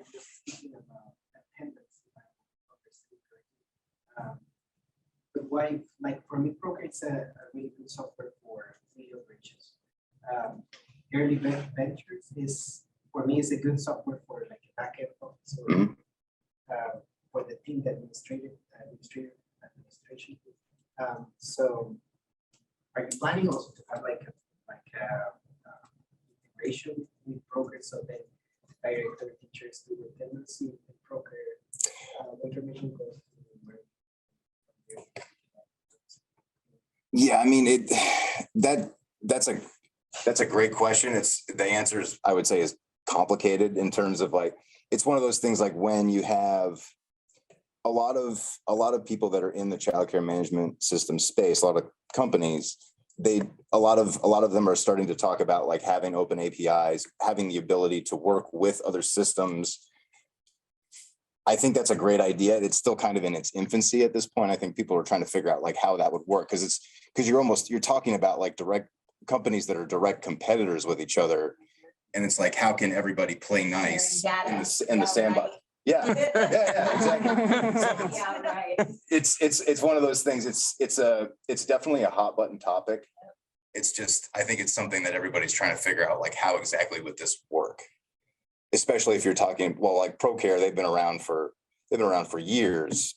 K: But why, like for me, Procare, it's a really good software for video bridges. Early Ventures is, for me, is a good software for like a backend office or for the team, the administration. So are you planning also to have like integration with progress so that director, teachers, student tendency and program information goes to
A: Yeah, I mean, that's a great question. The answer is, I would say, is complicated in terms of like, it's one of those things like when you have a lot of people that are in the childcare management system space, a lot of companies, a lot of them are starting to talk about like having open APIs, having the ability to work with other systems. I think that's a great idea. It's still kind of in its infancy at this point. I think people are trying to figure out like how that would work, because you're talking about like direct companies that are direct competitors with each other. And it's like, how can everybody play nice in the sandbox? Yeah, exactly.
F: Yeah, right.
A: It's one of those things. It's definitely a hot button topic. It's just, I think it's something that everybody's trying to figure out, like how exactly would this work? Especially if you're talking, well, like ProCare, they've been around for years.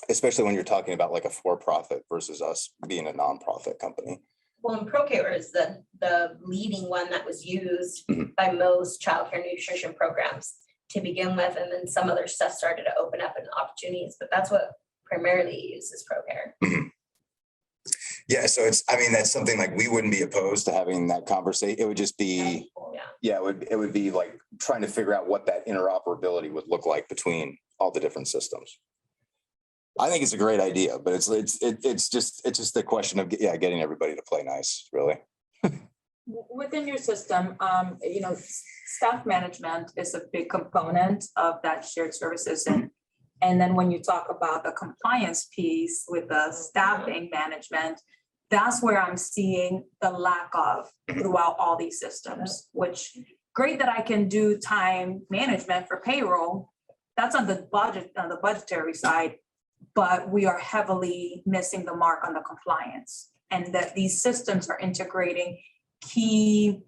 A: Especially when you're talking about like a for-profit versus us being a nonprofit company.
F: Well, and ProCare is the leading one that was used by most childcare nutrition programs to begin with, and then some other stuff started to open up in opportunities, but that's what primarily uses ProCare.
A: Yeah, so that's something like we wouldn't be opposed to having that conversation. It would just be, it would be like trying to figure out what that interoperability would look like between all the different systems. I think it's a great idea, but it's just the question of getting everybody to play nice, really.
E: Within your system, staff management is a big component of that shared services. And then when you talk about the compliance piece with the staffing management, that's where I'm seeing the lack of throughout all these systems, which great that I can do time management for payroll. That's on the budgetary side, but we are heavily missing the mark on the compliance, and that these systems are integrating key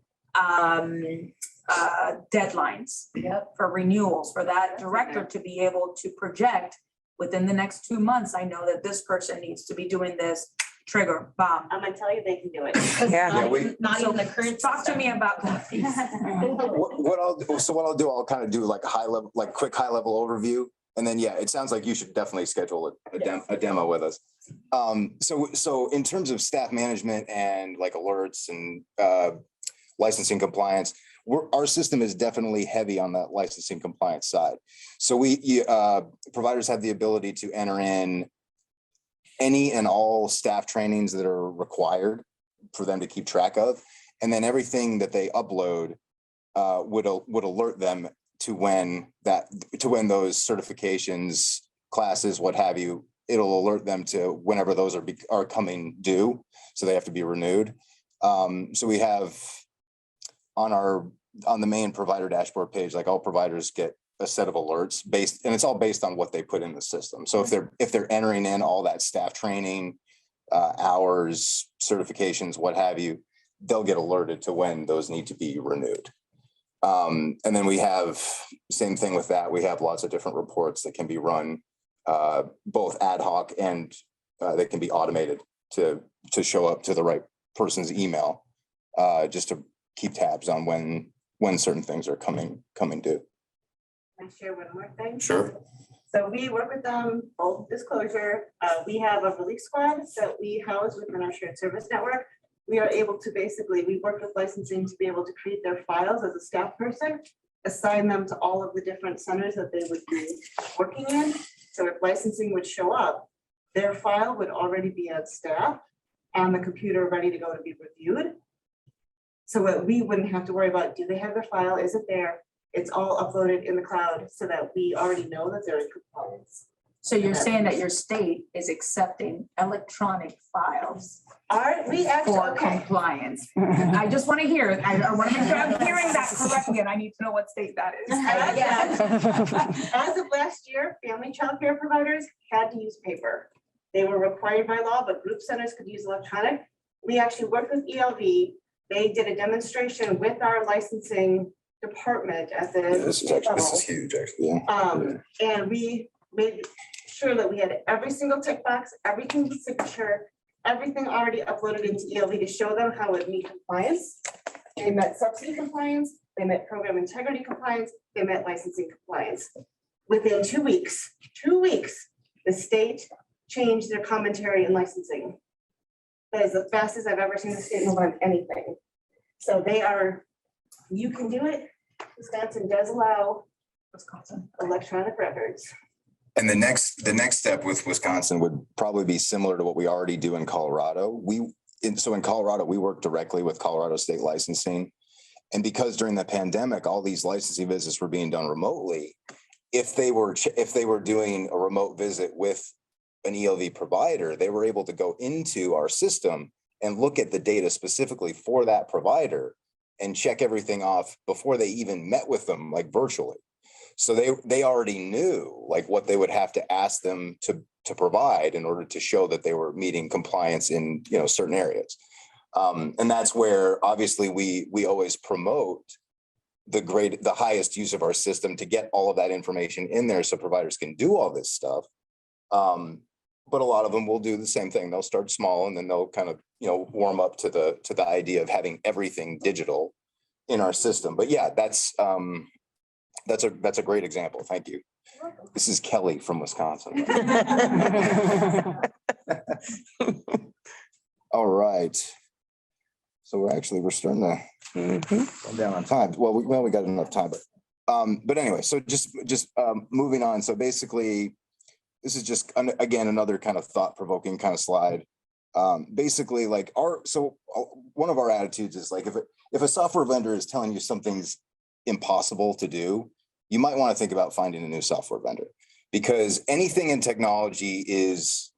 E: deadlines for renewals for that director to be able to project within the next 2 months. I know that this person needs to be doing this. Trigger, bomb.
H: I'm gonna tell you they can do it.
F: Not even the current.
E: Talk to me about that, please.
A: What I'll do, I'll kind of do like quick high level overview. And then, it sounds like you should definitely schedule a demo with us. So in terms of staff management and like alerts and licensing compliance, our system is definitely heavy on that licensing compliance side. So providers have the ability to enter in any and all staff trainings that are required for them to keep track of. And then everything that they upload would alert them to when those certifications, classes, what have you, it'll alert them to whenever those are coming due. So they have to be renewed. So we have on the main provider dashboard page, like all providers get a set of alerts and it's all based on what they put in the system. So if they're entering in all that staff training, hours, certifications, what have you, they'll get alerted to when those need to be renewed. And then we have same thing with that. We have lots of different reports that can be run both ad hoc and that can be automated to show up to the right person's email, just to keep tabs on when certain things are coming due.
H: Can I share one more thing?
A: Sure.
H: So we work with them, full disclosure. We have a relief squad that we house within our shared service network. We are able to we work with licensing to be able to create their files as a staff person, assign them to all of the different centers that they would be working in. So if licensing would show up, their file would already be at staff on the computer ready to go to be reviewed. So that we wouldn't have to worry about, do they have their file? Is it there? It's all uploaded in the cloud so that we already know that they're in compliance.
E: So you're saying that your state is accepting electronic files for compliance? I just want to hear it. I want to make sure I'm hearing that correctly, and I need to know what state that is.
H: As of last year, family child care providers had to use paper. They were required by law, but group centers could use electronic. We actually worked with ELV. They did a demonstration with our licensing department at the.
A: This is huge, actually. Yeah.
H: And we made sure that we had every single tick box, every single signature, everything already uploaded into ELV to show them how it meet compliance. They met subsidy compliance, they met program integrity compliance, they met licensing compliance. Within 2 weeks, the state changed their commentary and licensing. That is the fastest I've ever seen the state move on anything. So they are, you can do it. Wisconsin does allow electronic records.
A: And the next step with Wisconsin would probably be similar to what we already do in Colorado. So in Colorado, we work directly with Colorado State Licensing. And because during the pandemic, all these licensing visits were being done remotely, if they were doing a remote visit with an ELV provider, they were able to go into our system and look at the data specifically for that provider and check everything off before they even met with them, like virtually. So they already knew like what they would have to ask them to provide in order to show that they were meeting compliance in, you know, certain areas. And that's where obviously we always promote the highest use of our system to get all of that information in there so providers can do all this stuff. But a lot of them will do the same thing. They'll start small and then they'll kind of, you know, warm up to the idea of having everything digital in our system. But yeah, that's a great example. Thank you. This is Kelly from Wisconsin. All right. So we're starting to go down on time. Well, we got enough time, but anyway, so just moving on. So basically, this is just again another kind of thought-provoking kind of slide. Basically, like one of our attitudes is like if a software vendor is telling you something's impossible to do, you might want to think about finding a new software vendor, because anything in technology is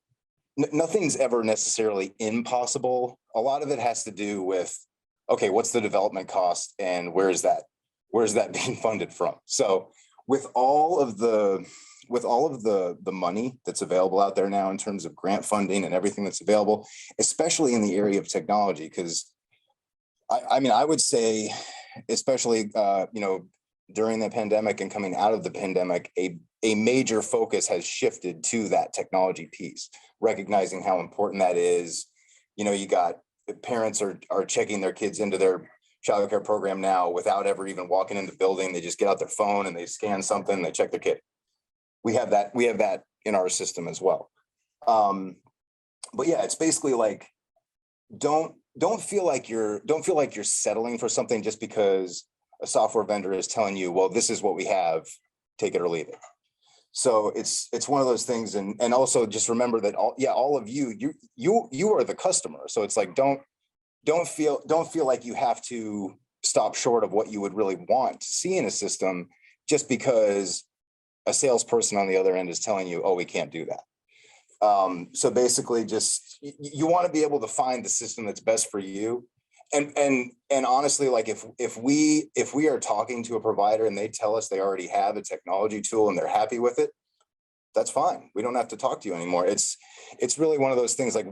A: nothing's ever necessarily impossible. A lot of it has to do with, okay, what's the development cost and where's that being funded from? So with all of the money that's available out there now in terms of grant funding and everything that's available, especially in the area of technology, because I mean, I would say, especially, you know, during the pandemic and coming out of the pandemic, a major focus has shifted to that technology piece, recognizing how important that is. You know, you got parents are checking their kids into their childcare program now without ever even walking in the building. They just get out their phone and they scan something, they check their kid. We have that in our system as well. But yeah, it's basically like, don't feel like you're settling for something just because a software vendor is telling you, well, this is what we have, take it or leave it. So it's one of those things. And also just remember that all of you are the customer. So it's like, don't feel like you have to stop short of what you would really want to see in a system just because a salesperson on the other end is telling you, oh, we can't do that. So basically just, you want to be able to find the system that's best for you. And honestly, like if we are talking to a provider and they tell us they already have a technology tool and they're happy with it, that's fine. We don't have to talk to you anymore. It's really one of those things, like we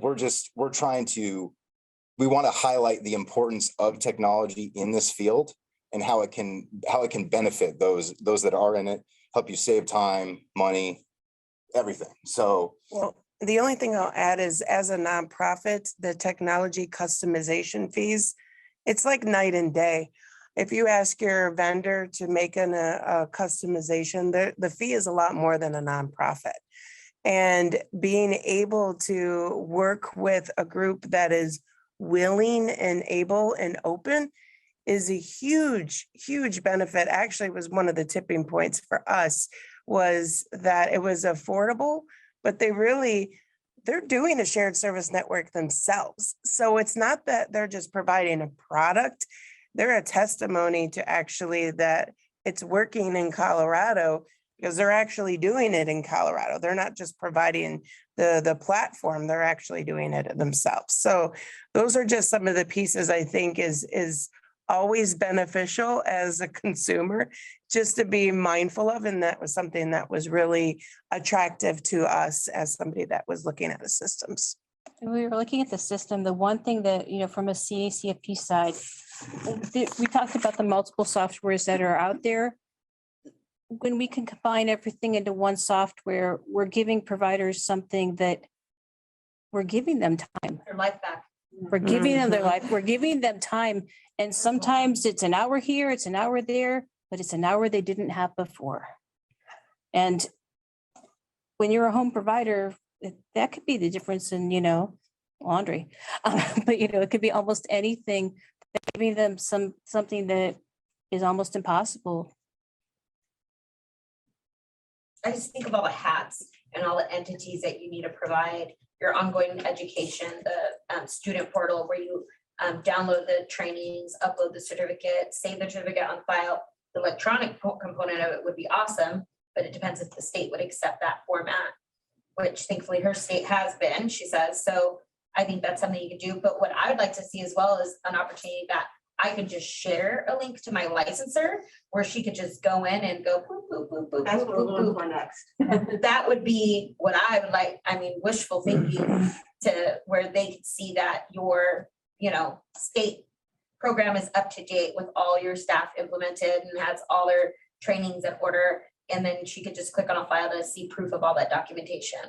A: want to highlight the importance of technology in this field and how it can benefit those that are in it, help you save time, money, everything. So,
B: well, the only thing I'll add is, as a nonprofit, the technology customization fees, it's like night and day. If you ask your vendor to make a customization, the fee is a lot more than a nonprofit. And being able to work with a group that is willing and able and open is a huge, huge benefit. Actually, was one of the tipping points for us, was that it was affordable, but they're doing a shared service network themselves. So it's not that they're just providing a product. They're a testimony to actually that it's working in Colorado because they're actually doing it in Colorado. They're not just providing the platform, they're actually doing it themselves. So those are just some of the pieces I think is always beneficial as a consumer, just to be mindful of. And that was something that was really attractive to us as somebody that was looking at the systems.
C: we were looking at the system, the one thing that, from a CACFP side, we talked about the multiple softwares that are out there. When we can combine everything into one software, we're giving providers something that we're giving them time.
F: Their life back.
C: We're giving them their life. We're giving them time. And sometimes it's an hour here, it's an hour there, but it's an hour they didn't have before. And when you're a home provider, that could be the difference in, laundry. But, it could be almost anything, giving them something that is almost impossible.
F: I just think of all the hats and all the entities that you need to provide, your ongoing education, the student portal where you download the trainings, upload the certificate, save the certificate on file. The electronic component of it would be awesome, but it depends if the state would accept that format, which thankfully her state has been, she says. So I think that's something you could do. But what I would like to see as well is an opportunity that I could just share a link to my licenser where she could just go in and go boop, boop, boop, boop,
H: That's
F: boop,
H: what we're
F: boop,
H: going
F: boop.
H: for next.
F: That would be what I would like, wishful thinking to where they could see that your, state program is up to date with all your staff implemented and has all their trainings in order. And then she could just click on a file to see proof of all that documentation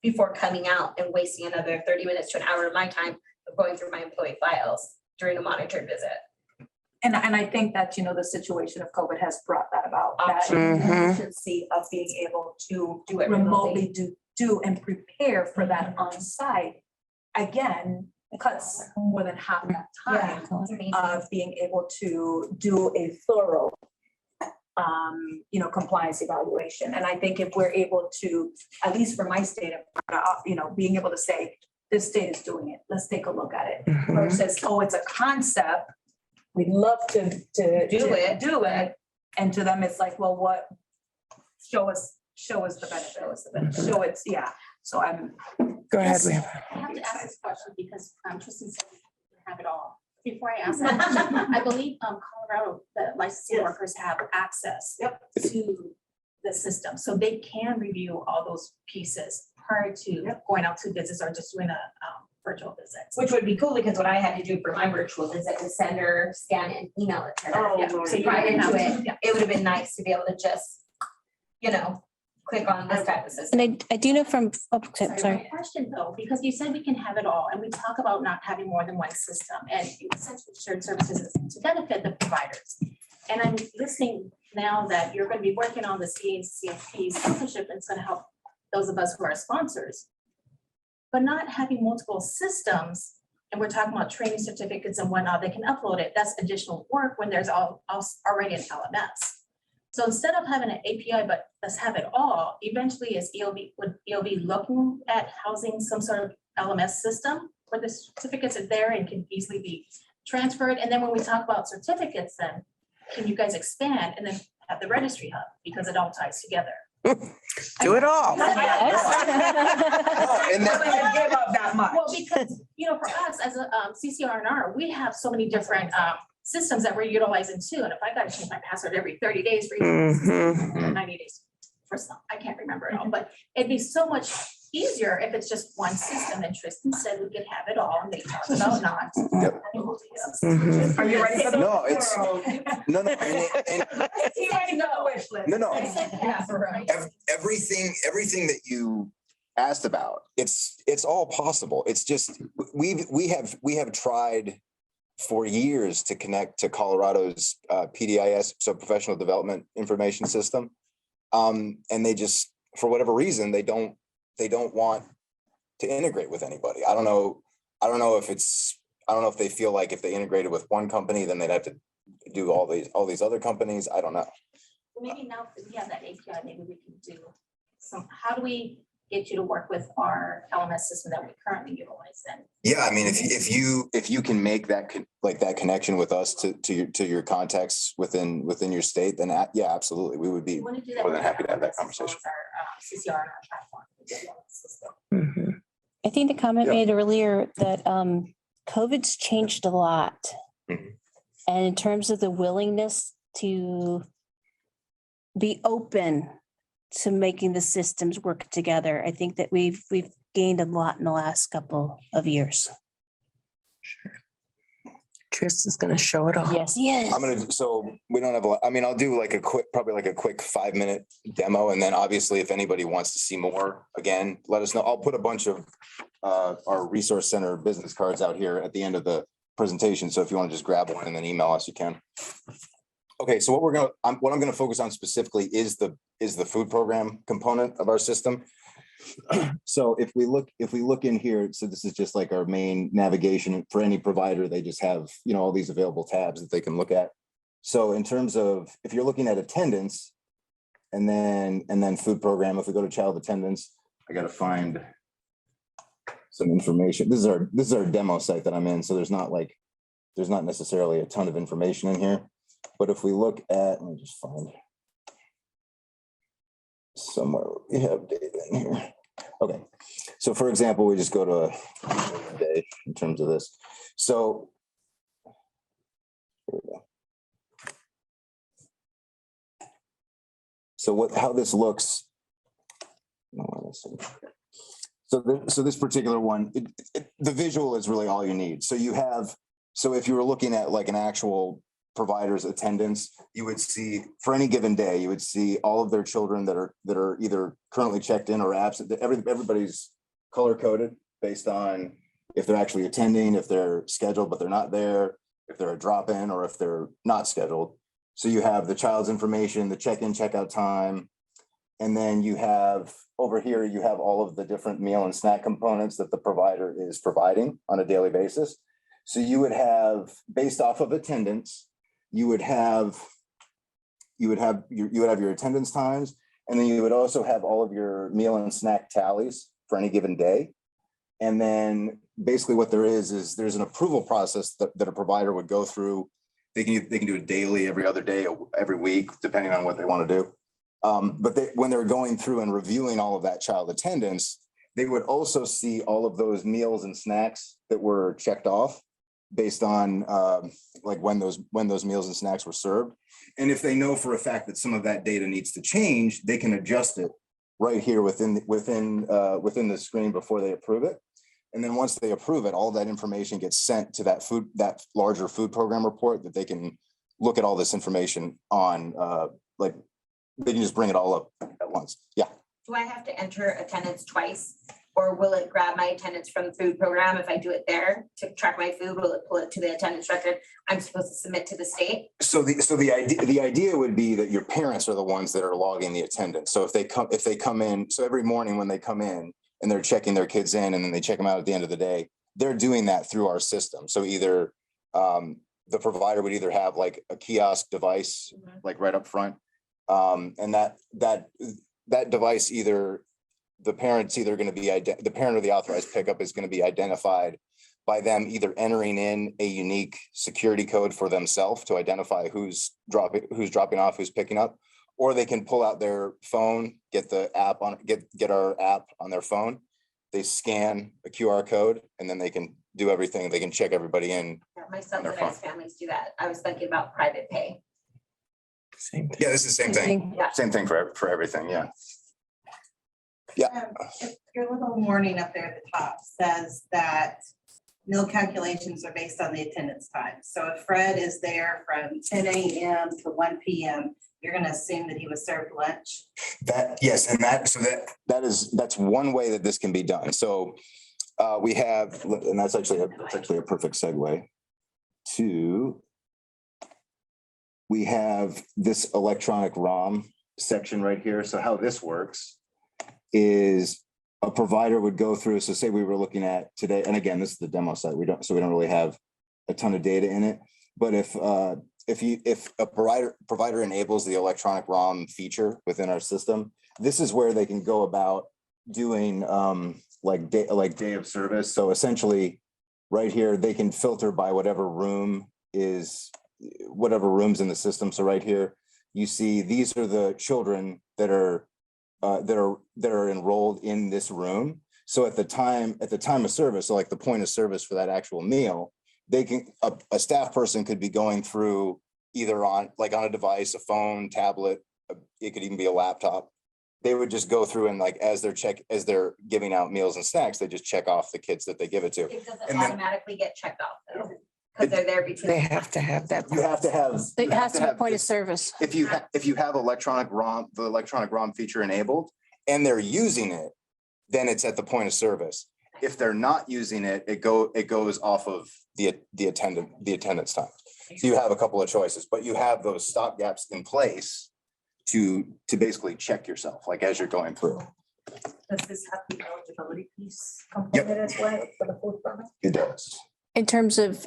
F: before coming out and wasting another 30 minutes to an hour of my time of going through my employee files during a monitored visit.
E: And I think that, the situation of COVID has brought that about, that
B: Mhm.
E: efficiency of being able to
F: Do it
E: remotely do and prepare for that on site. Again, it cuts more than half that time
F: It's amazing.
E: of being able to do a thorough compliance evaluation. And I think if we're able to, at least for my state, being able to say, this state is doing it, let's take a look at it. Versus, oh, it's a concept, we'd love to do it. And to them, it's like, well, what, show us the benefit, show it's, yeah. So I'm.
B: Go ahead.
I: I have to ask this question because Tristan said we have it all. Before I ask that question, I believe Colorado, the licensing workers have access to the system. So they can review all those pieces prior to going out to visits or just doing a virtual visit.
F: Which would be cool because what I had to do for my virtual visit was send her, scan it, and email it to her.
H: Oh, Lord.
F: So prior to it would have been nice to be able to just, click on this type of system.
C: And I do know from, sorry.
I: My question though, because you said we can have it all and we talk about not having more than one system and essentially shared services to benefit the providers. And I'm listening now that you're going to be working on the CACFP sponsorship and it's going to help those of us who are sponsors. But not having multiple systems, and we're talking about training certificates and whatnot, they can upload it. That's additional work when there's already an LMS. So instead of having an API, but let's have it all, eventually would ELB looking at housing some sort of LMS system where the certificates are there and can easily be transferred. And then when we talk about certificates, then can you guys expand and then have the registry hub because it all ties together?
B: Do it all.
A: And that-
I: Well, because, for us as a CCRNR, we have so many different systems that we're utilizing too. And if I got to change my password every 30 days for each system, 90 days for some, I can't remember it all, but it'd be so much easier if it's just one system. And Tristan said we could have it all and they talked about not.
A: Yep.
B: Mhm.
E: Are you ready for the?
A: No, it's, no, everything that you asked about, it's all possible. It's just, we have tried for years to connect to Colorado's PDIS, so Professional Development Information System. And they just, for whatever reason, they don't want to integrate with anybody. I don't know if they feel like if they integrated with one company, then they'd have to do all these other companies. I don't know.
I: Maybe now that we have that API, maybe we can do some, how do we get you to work with our LMS system that we currently utilize then?
A: Yeah, I mean, if you can make that that connection with us to your contacts within your state, then yeah, absolutely, we would be more than happy to have that conversation.
I: Our CCR platform.
B: Mhm.
C: I think the comment made earlier that COVID's changed a lot.
A: Mhm.
C: And in terms of the willingness to be open to making the systems work together, I think that we've gained a lot in the last couple of years.
B: Tristan's gonna show it off.
C: Yes, yes.
A: So we don't have a lot, I mean, I'll do like a quick, probably like a quick 5-minute demo. And then obviously if anybody wants to see more, again, let us know. I'll put a bunch of our resource center business cards out here at the end of the presentation. So if you want to just grab one and then email us, you can. Okay, so what I'm gonna focus on specifically is the food program component of our system. So if we look in here, so this is just like our main navigation for any provider. They just have, you know, all these available tabs that they can look at. So in terms of, if you're looking at attendance and then food program, if we go to child attendance, I got to find some information. This is our demo site that I'm in. So there's not necessarily a ton of information in here. But if we look at, let me just find somewhere we have data in here. Okay, so for example, we just go to a day in terms of this. So here we go. So how this looks. So this particular one, the visual is really all you need. So if you were looking at like an actual provider's attendance, you would see for any given day, you would see all of their children that are either currently checked in or absent. Everybody's color coded based on if they're actually attending, if they're scheduled but they're not there, if they're a drop-in or if they're not scheduled. So you have the child's information, the check-in, check-out time, and then you have over here, you have all of the different meal and snack components that the provider is providing on a daily basis. So you would have, based off of attendance, you would have your attendance times, and then you would also have all of your meal and snack tallies for any given day. And then basically what there is there's an approval process that a provider would go through. They can do it daily, every other day, every week, depending on what they want to do. But when they're going through and reviewing all of that child attendance, they would also see all of those meals and snacks that were checked off based on like when those meals and snacks were served. And if they know for a fact that some of that data needs to change, they can adjust it right here within the screen before they approve it. And then once they approve it, all that information gets sent to that larger food program report that they can look at all this information on. Like they can just bring it all up at once. Yeah.
F: Do I have to enter attendance twice? Or will it grab my attendance from the food program? If I do it there to track my food, will it pull it to the attendance record I'm supposed to submit to the state?
A: So the idea would be that your parents are the ones that are logging the attendance. So if they come in, so every morning when they come in and they're checking their kids in and then they check them out at the end of the day, they're doing that through our system. So either the provider would either have like a kiosk device, like right up front, and that device the parent or the authorized pickup is going to be identified by them either entering in a unique security code for themselves to identify who's dropping off, who's picking up, or they can pull out their phone, get our app on their phone. They scan a QR code and then they can do everything. They can check everybody in.
F: Yeah, my subsidized families do that. I was thinking about private pay.
B: Same thing.
A: Yeah, this is the same thing.
F: Yeah.
A: Same thing for everything. Yeah. Yeah.
G: If your little warning up there at the top says that meal calculations are based on the attendance time. So if Fred is there from 10 a.m. to 1 p.m., you're going to assume that he was served lunch.
A: Yes, and that's one way that this can be done. So we have, and that's actually a perfect segue to. We have this electronic ROM section right here. So how this works is a provider would go through. So say we were looking at today, and again, this is the demo site. We don't really have a ton of data in it. But if a provider enables the electronic ROM feature within our system, this is where they can go about doing like day of service. So essentially, right here they can filter by whatever room's in the system. So right here, you see these are the children that are enrolled in this room. So at the time of service, so like the point of service for that actual meal, a staff person could be going through either on a device, a phone, tablet, it could even be a laptop, they would just go through and like, as they're giving out meals and snacks, they just check off the kids that they give it to.
F: It doesn't
A: And then-
F: automatically get checked off though, because they're there between.
B: They have to have that.
A: You have to have.
C: It
A: you
C: has
A: have
C: to be a
A: have
C: point of
A: this-
C: service.
A: If you have electronic ROM, the electronic ROM feature enabled and they're using it, then it's at the point of service. If they're not using it, it goes off of the attendance time. So you have a couple of choices, but you have those stopgaps in place to basically check yourself, like as you're going through.
E: Does this have the eligibility piece component as well for the food program?
A: It does.
C: In terms of,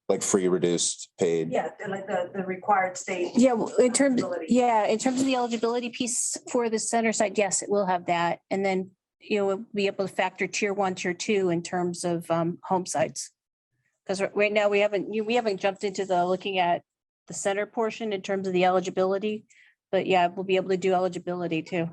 A: Like free, reduced, paid.
E: Yeah, like the required state.
C: yeah, in terms,
E: eligibility.
C: yeah, in terms of the eligibility piece for the center site, yes, it will have that. And then, we'll be able to factor tier 1, tier 2 in terms of home sites. Because right now we haven't jumped into looking at the center portion in terms of the eligibility. But yeah, we'll be able to do eligibility too.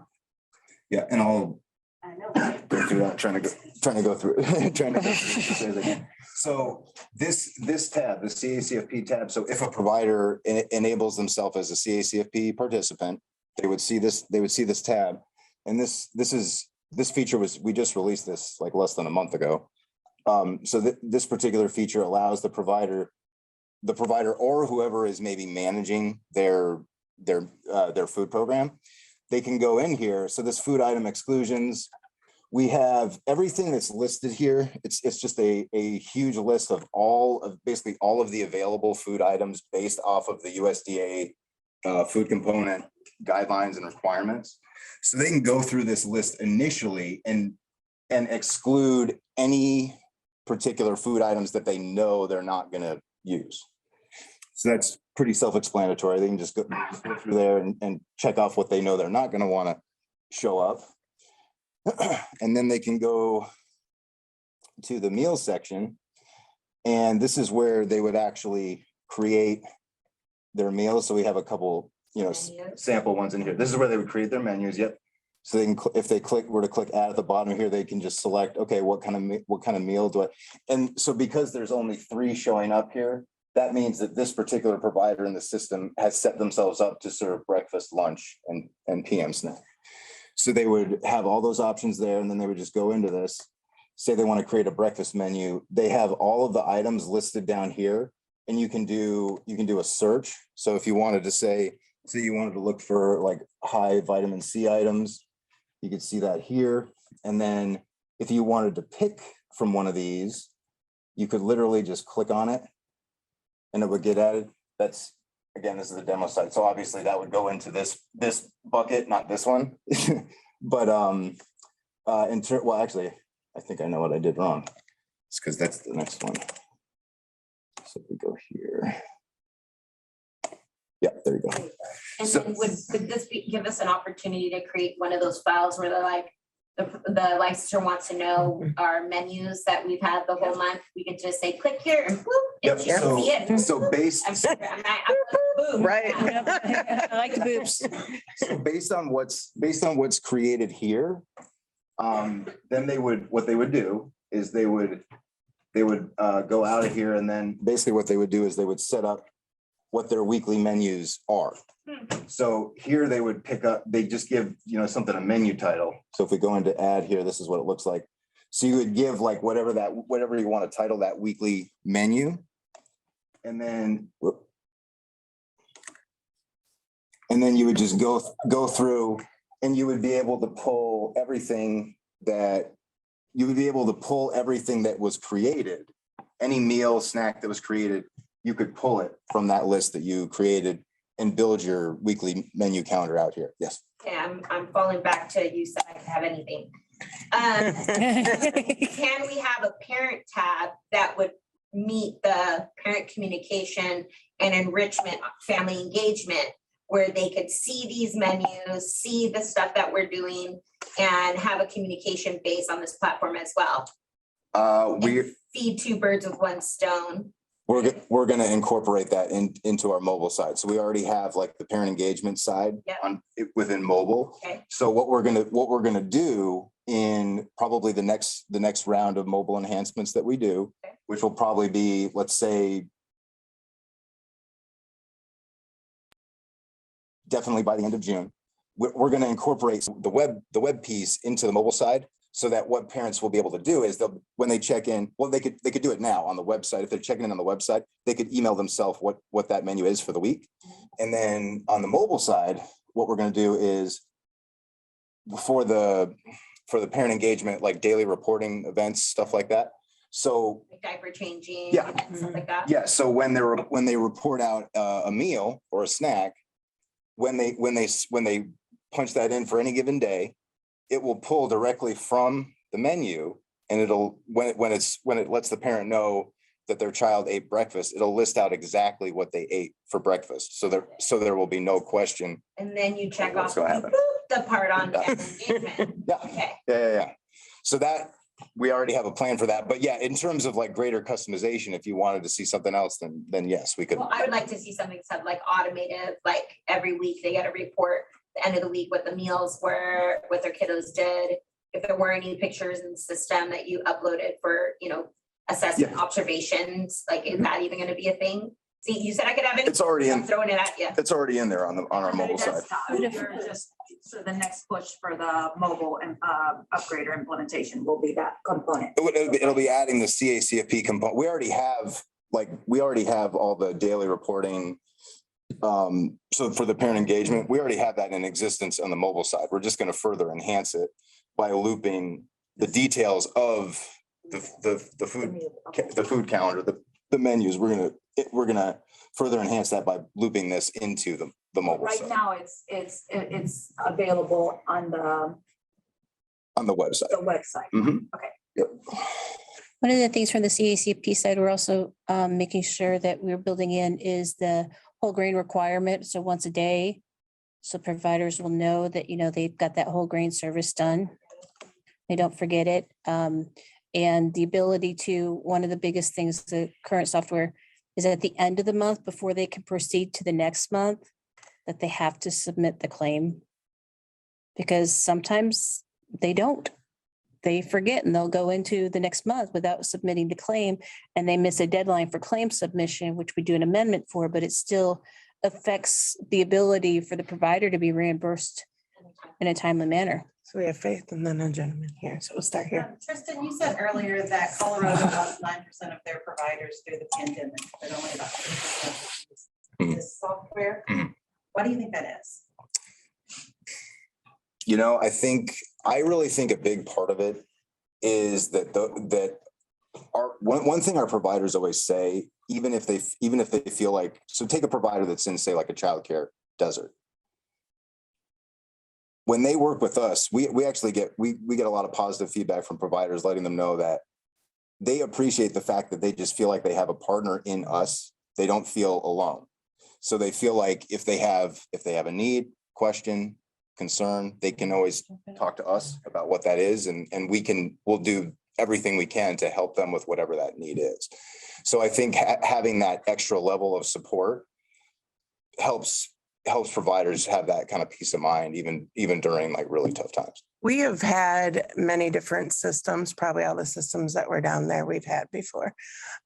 A: Yeah, and I'll
I: I know.
A: go through that, trying to go through it. So this tab, the CACFP tab, so if a provider enables themselves as a CACFP participant, they would see this tab. And this feature we just released this like less than a month ago. So this particular feature allows the provider or whoever is maybe managing their food program, they can go in here. So this food item exclusions, we have everything that's listed here. It's just a huge list of basically all of the available food items based off of the USDA food component guidelines and requirements. So they can go through this list initially and exclude any particular food items that they know they're not going to use. So that's pretty self-explanatory. They can just go through there and check off what they know they're not going to want to show up. And then they can go to the meal section. And this is where they would actually create their meals. So we have a couple, sample ones in here. This is where they would create their menus. Yep. So they can, if they were to click add at the bottom here, they can just select, okay, what kind of meal do I, and so because there's only 3 showing up here, that means that this particular provider in the system has set themselves up to serve breakfast, lunch, and PM snack. So they would have all those options there, and then they would just go into this, say they want to create a breakfast menu. They have all of the items listed down here, and you can do a search. So if you wanted to say you wanted to look for like high vitamin C items, you could see that here. And then if you wanted to pick from one of these, you could literally just click on it and it would get added. That's, again, this is the demo site. So obviously that would go into this bucket, not this one. But well, actually, I think I know what I did wrong. It's because that's the next one. So we go here. Yeah, there you go.
F: And
A: So-
F: then would this give us an opportunity to create one of those files where they're like, the licensor wants to know our menus that we've had the whole month? We could just say, click here and whoop,
A: Yep,
F: it's here, see it.
A: so based
F: Boom.
B: Right.
C: I like the boobs.
A: So based on what's created here, then what they would do is they would go out of here, and then basically what they would do is they would set up what their weekly menus are. So here they would pick up, they just give, something, a menu title. So if we go into add here, this is what it looks like. So you would give like whatever you want to title that weekly menu. And then you would just go through, and you would be able to pull everything that was created. Any meal, snack that was created, you could pull it from that list that you created and build your weekly menu calendar out here. Yes.
F: Yeah, I'm falling back to you said I could have anything. Can we have a parent tab that would meet the parent communication and enrichment, family engagement, where they could see these menus, see the stuff that we're doing, and have a communication base on this platform as well? And feed 2 birds with 1 stone.
A: We're going to incorporate that into our mobile side. So we already have like the parent engagement side within mobile.
F: Okay.
A: So what we're gonna do in probably the next round of mobile enhancements that we do, which will probably be, let's say, definitely by the end of June, we're going to incorporate the web piece into the mobile side, so that what parents will be able to do is they'll, when they check in, well, they could do it now on the website. If they're checking in on the website, they could email themselves what that menu is for the week. And then on the mobile side, what we're going to do is for the parent engagement, like daily reporting events, stuff like that. So
F: Like diaper changing
A: Yeah.
F: and stuff like that.
A: yeah, so when they report out a meal or a snack, when they punch that in for any given day, it will pull directly from the menu, and it'll when it lets the parent know that their child ate breakfast, it'll list out exactly what they ate for breakfast. So there will be no question.
F: And then you check
A: What's
F: off
A: gonna happen?
F: the part on engagement.
A: Yeah.
F: Okay.
A: Yeah. So that we already have a plan for that. But yeah, in terms of like greater customization, if you wanted to see something else, then yes, we could.
F: Well, I would like to see something said like automated, like every week they get a report, the end of the week, what the meals were, what their kiddos did. If there were any pictures in the system that you uploaded for, assessment observations, like is that even gonna be a thing? See, you said I could have it.
A: It's already
F: I'm
A: in.
F: throwing it at you.
A: It's already in there on our mobile side.
E: So the next push for the mobile and upgrade or implementation will be that component.
A: It'll be adding the CACFP component. We already have all the daily reporting. So for the parent engagement, we already have that in existence on the mobile side. We're just going to further enhance it by looping the details of the food calendar, the menus. We're gonna further enhance that by looping this into the mobile
E: Right
A: side.
E: now, it's available on
A: On the website.
E: website.
A: Mhm.
E: Okay.
A: Yep.
C: One of the things from the CACFP side, we're also making sure that we're building in is the whole grain requirement. So once a day, so providers will know that, they've got that whole grain service done. They don't forget it. And the ability to, one of the biggest things, the current software is at the end of the month, before they can proceed to the next month, that they have to submit the claim. Because sometimes they don't. They forget and they'll go into the next month without submitting the claim, and they miss a deadline for claim submission, which we do an amendment for, but it still affects the ability for the provider to be reimbursed in a timely manner.
B: So we have Faith and then a gentleman here. So we'll start here.
G: Tristan, you said earlier that Colorado lost 9% of their providers through the pandemic, but only about 3% this software.
A: Mhm.
G: What do you think that is?
A: I really think a big part of it is that one thing our providers always say, even if they feel like, so take a provider that's in, say, like a childcare desert. When they work with us, we actually get a lot of positive feedback from providers, letting them know that they appreciate the fact that they just feel like they have a partner in us. They don't feel alone. So they feel like if they have a need, question, concern, they can always talk to us about what that is, and we'll do everything we can to help them with whatever that need is. So I think having that extra level of support helps providers have that kind of peace of mind, even during like really tough times.
B: We have had many different systems, probably all the systems that were down there we've had before.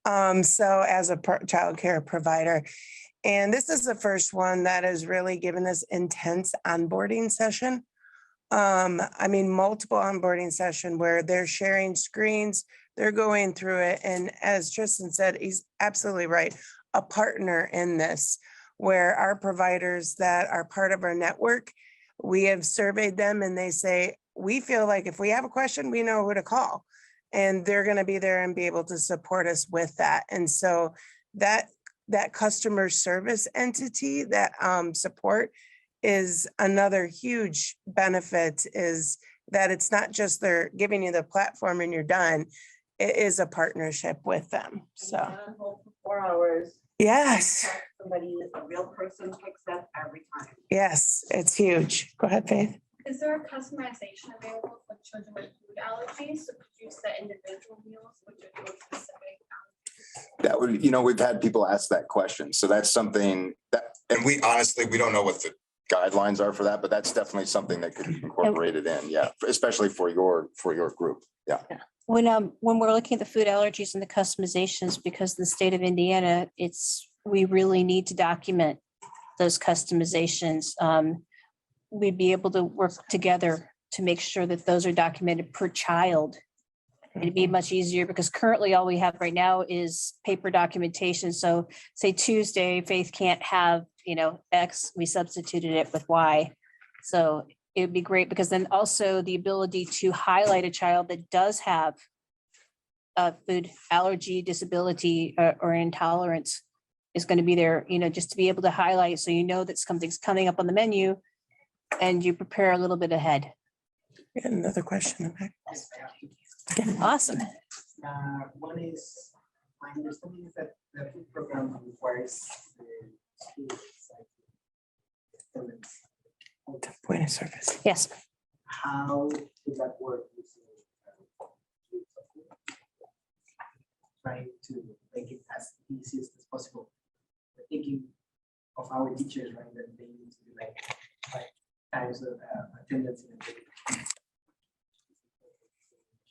B: So as a childcare provider, and this is the first one that has really given us intense onboarding session. Multiple onboarding session where they're sharing screens, they're going through it. And as Tristan said, he's absolutely right, a partner in this, where our providers that are part of our network, we have surveyed them and they say, we feel like if we have a question, we know who to call. And they're going to be there and be able to support us with that. And so that customer service entity, that support, is another huge benefit, is that it's not just they're giving you the platform and you're done. It is a partnership with them. So.
H: 4 hours.
B: Yes.
H: Somebody, a real person picks up every time.
B: Yes, it's huge. Go ahead, Faith.
L: Is there a customization available for children with food allergies? So could you set individual meals with your specific?
A: That would, we've had people ask that question. So that's something that, and we don't know what the guidelines are for that, but that's definitely something that could be incorporated in. Yeah. Especially for your group. Yeah.
C: When we're looking at the food allergies and the customizations, because the state of Indiana, we really need to document those customizations. we'd be able to work together to make sure that those are documented per child. It'd be much easier because currently all we have right now is paper documentation. So say Tuesday, Faith can't have, X, we substituted it with Y. So it would be great because then also the ability to highlight a child that does have a food allergy, disability, or intolerance is going to be there, just to be able to highlight so that something's coming up on the menu and you prepare a little bit ahead.
B: We had another question.
C: Awesome.
K: One is, my understanding is that the food program requires the schools,
B: Point of service.
C: Yes.
K: how does that work? Trying to make it as easy as possible. We're thinking of our teachers, right, that they need to be like 5 times of attendance in a day.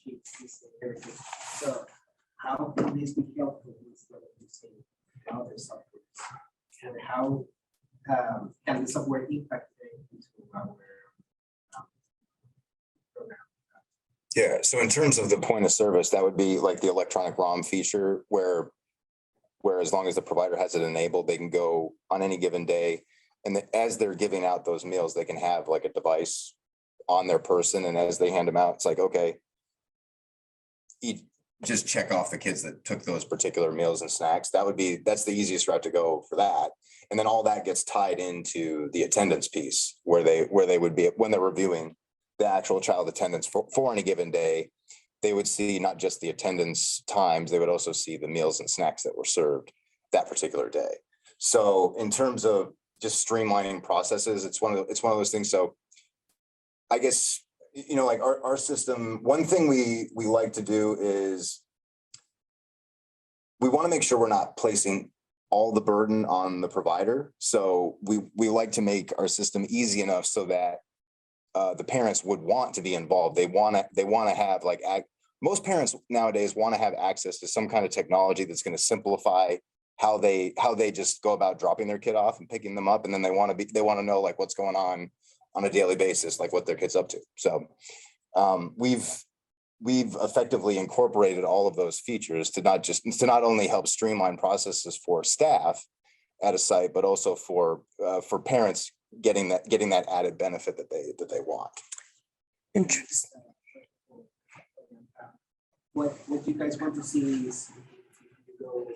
K: Sheets, everything. So how can this be helpful instead of using other softwares? And how can the software impact into our program?
A: Yeah, so in terms of the point of service, that would be like the electronic ROM feature where as long as the provider has it enabled, they can go on any given day. And as they're giving out those meals, they can have like a device on their person. And as they hand them out, it's like, okay, just check off the kids that took those particular meals and snacks. That's the easiest route to go for that. And then all that gets tied into the attendance piece where they would be, when they're reviewing the actual child attendance for any given day, they would see not just the attendance times, they would also see the meals and snacks that were served that particular day. So in terms of just streamlining processes, it's one of those things. So I guess, like our system, one thing we like to do is we want to make sure we're not placing all the burden on the provider. So we like to make our system easy enough so that the parents would want to be involved. They want to have most parents nowadays want to have access to some kind of technology that's going to simplify how they just go about dropping their kid off and picking them up. And then they want to know like what's going on a daily basis, like what their kid's up to. So we've effectively incorporated all of those features to not only help streamline processes for staff at a site, but also for parents getting that added benefit that they want.
B: Interesting.
K: What you guys want to see is you go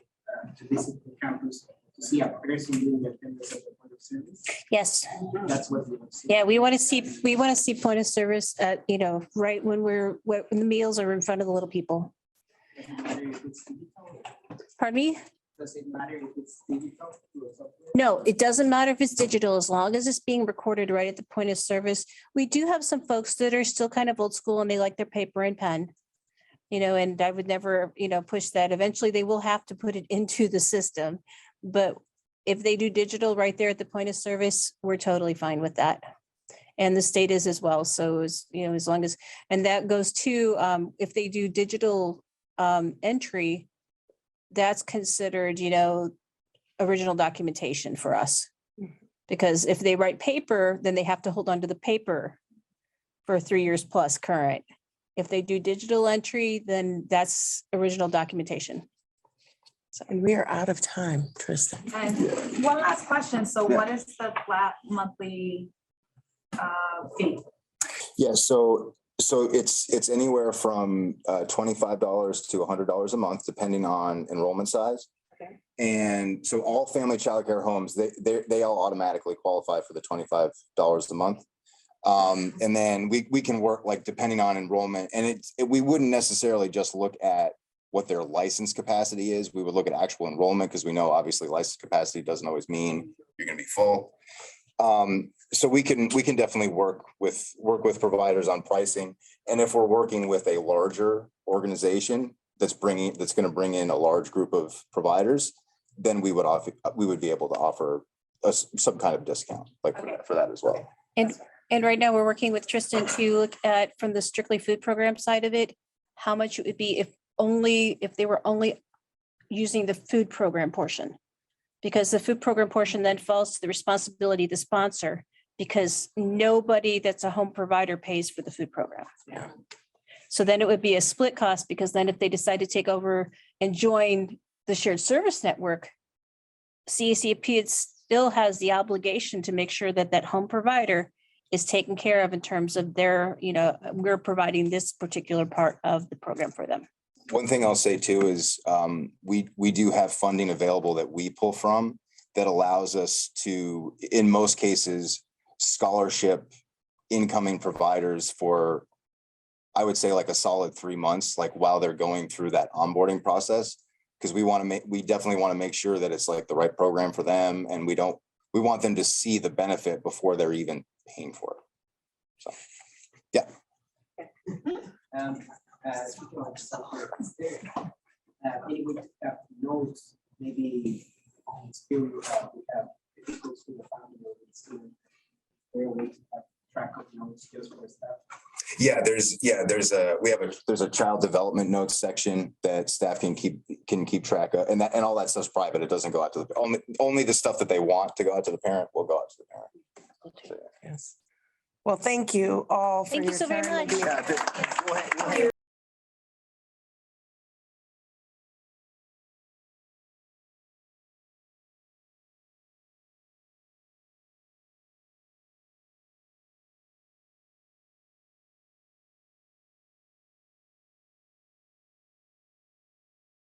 K: to visit the campus to see a person doing the attendance at the point of service.
C: Yes.
K: That's what we want to see.
C: Yeah, we want to see point of service at, right when when the meals are in front of the little people.
K: Doesn't matter if it's digital.
C: Pardon me?
K: Does it matter if it's digital?
C: No, it doesn't matter if it's digital, as long as it's being recorded right at the point of service. We do have some folks that are still kind of old school and they like their paper and pen. And I would never, push that. Eventually they will have to put it into the system. But if they do digital right there at the point of service, we're totally fine with that. And the state is as well. So as long as, and that goes to, if they do digital entry, that's considered, original documentation for us. Because if they write paper, then they have to hold on to the paper for 3 years plus current. If they do digital entry, then that's original documentation.
B: And we are out of time, Tristan.
E: And one last question. So what is the flat monthly fee?
A: Yeah, so it's anywhere from $25 to $100 a month, depending on enrollment size.
E: Okay.
A: And so all family childcare homes, they all automatically qualify for the $25 a month. And then we can work depending on enrollment, and we wouldn't necessarily just look at what their license capacity is. We would look at actual enrollment, because we know obviously license capacity doesn't always mean you're going to be full. So we can definitely work with providers on pricing. And if we're working with a larger organization that's going to bring in a large group of providers, then we would be able to offer some kind of discount for that as well.
C: And right now we're working with Tristan to look at, from the strictly food program side of it, how much it would be if they were only using the food program portion. Because the food program portion then falls to the responsibility of the sponsor because nobody that's a home provider pays for the food program.
A: Yeah.
C: So then it would be a split cost, because then if they decide to take over and join the shared service network, CACFP it still has the obligation to make sure that that home provider is taken care of in terms of their, we're providing this particular part of the program for them.
A: One thing I'll say too is we do have funding available that we pull from that allows us to, in most cases, scholarship incoming providers for, I would say, like a solid 3 months, like while they're going through that onboarding process. Because we definitely want to make sure that it's like the right program for them, and we want them to see the benefit before they're even paying for it. So, yeah.
K: Speaking of software, is there any way to have notes, maybe still we have difficulties with the family or with student? Is there a way to have track of notes just for staff?
A: Yeah, there's a child development notes section that staff can keep track of, and all that stuff's private. It doesn't go out to the only the stuff that they want to go out to the parent will go out to the parent. So,
B: Yes. Well, thank you all for
C: Thank you
B: your
C: so very
B: time.
C: much.
A: yeah.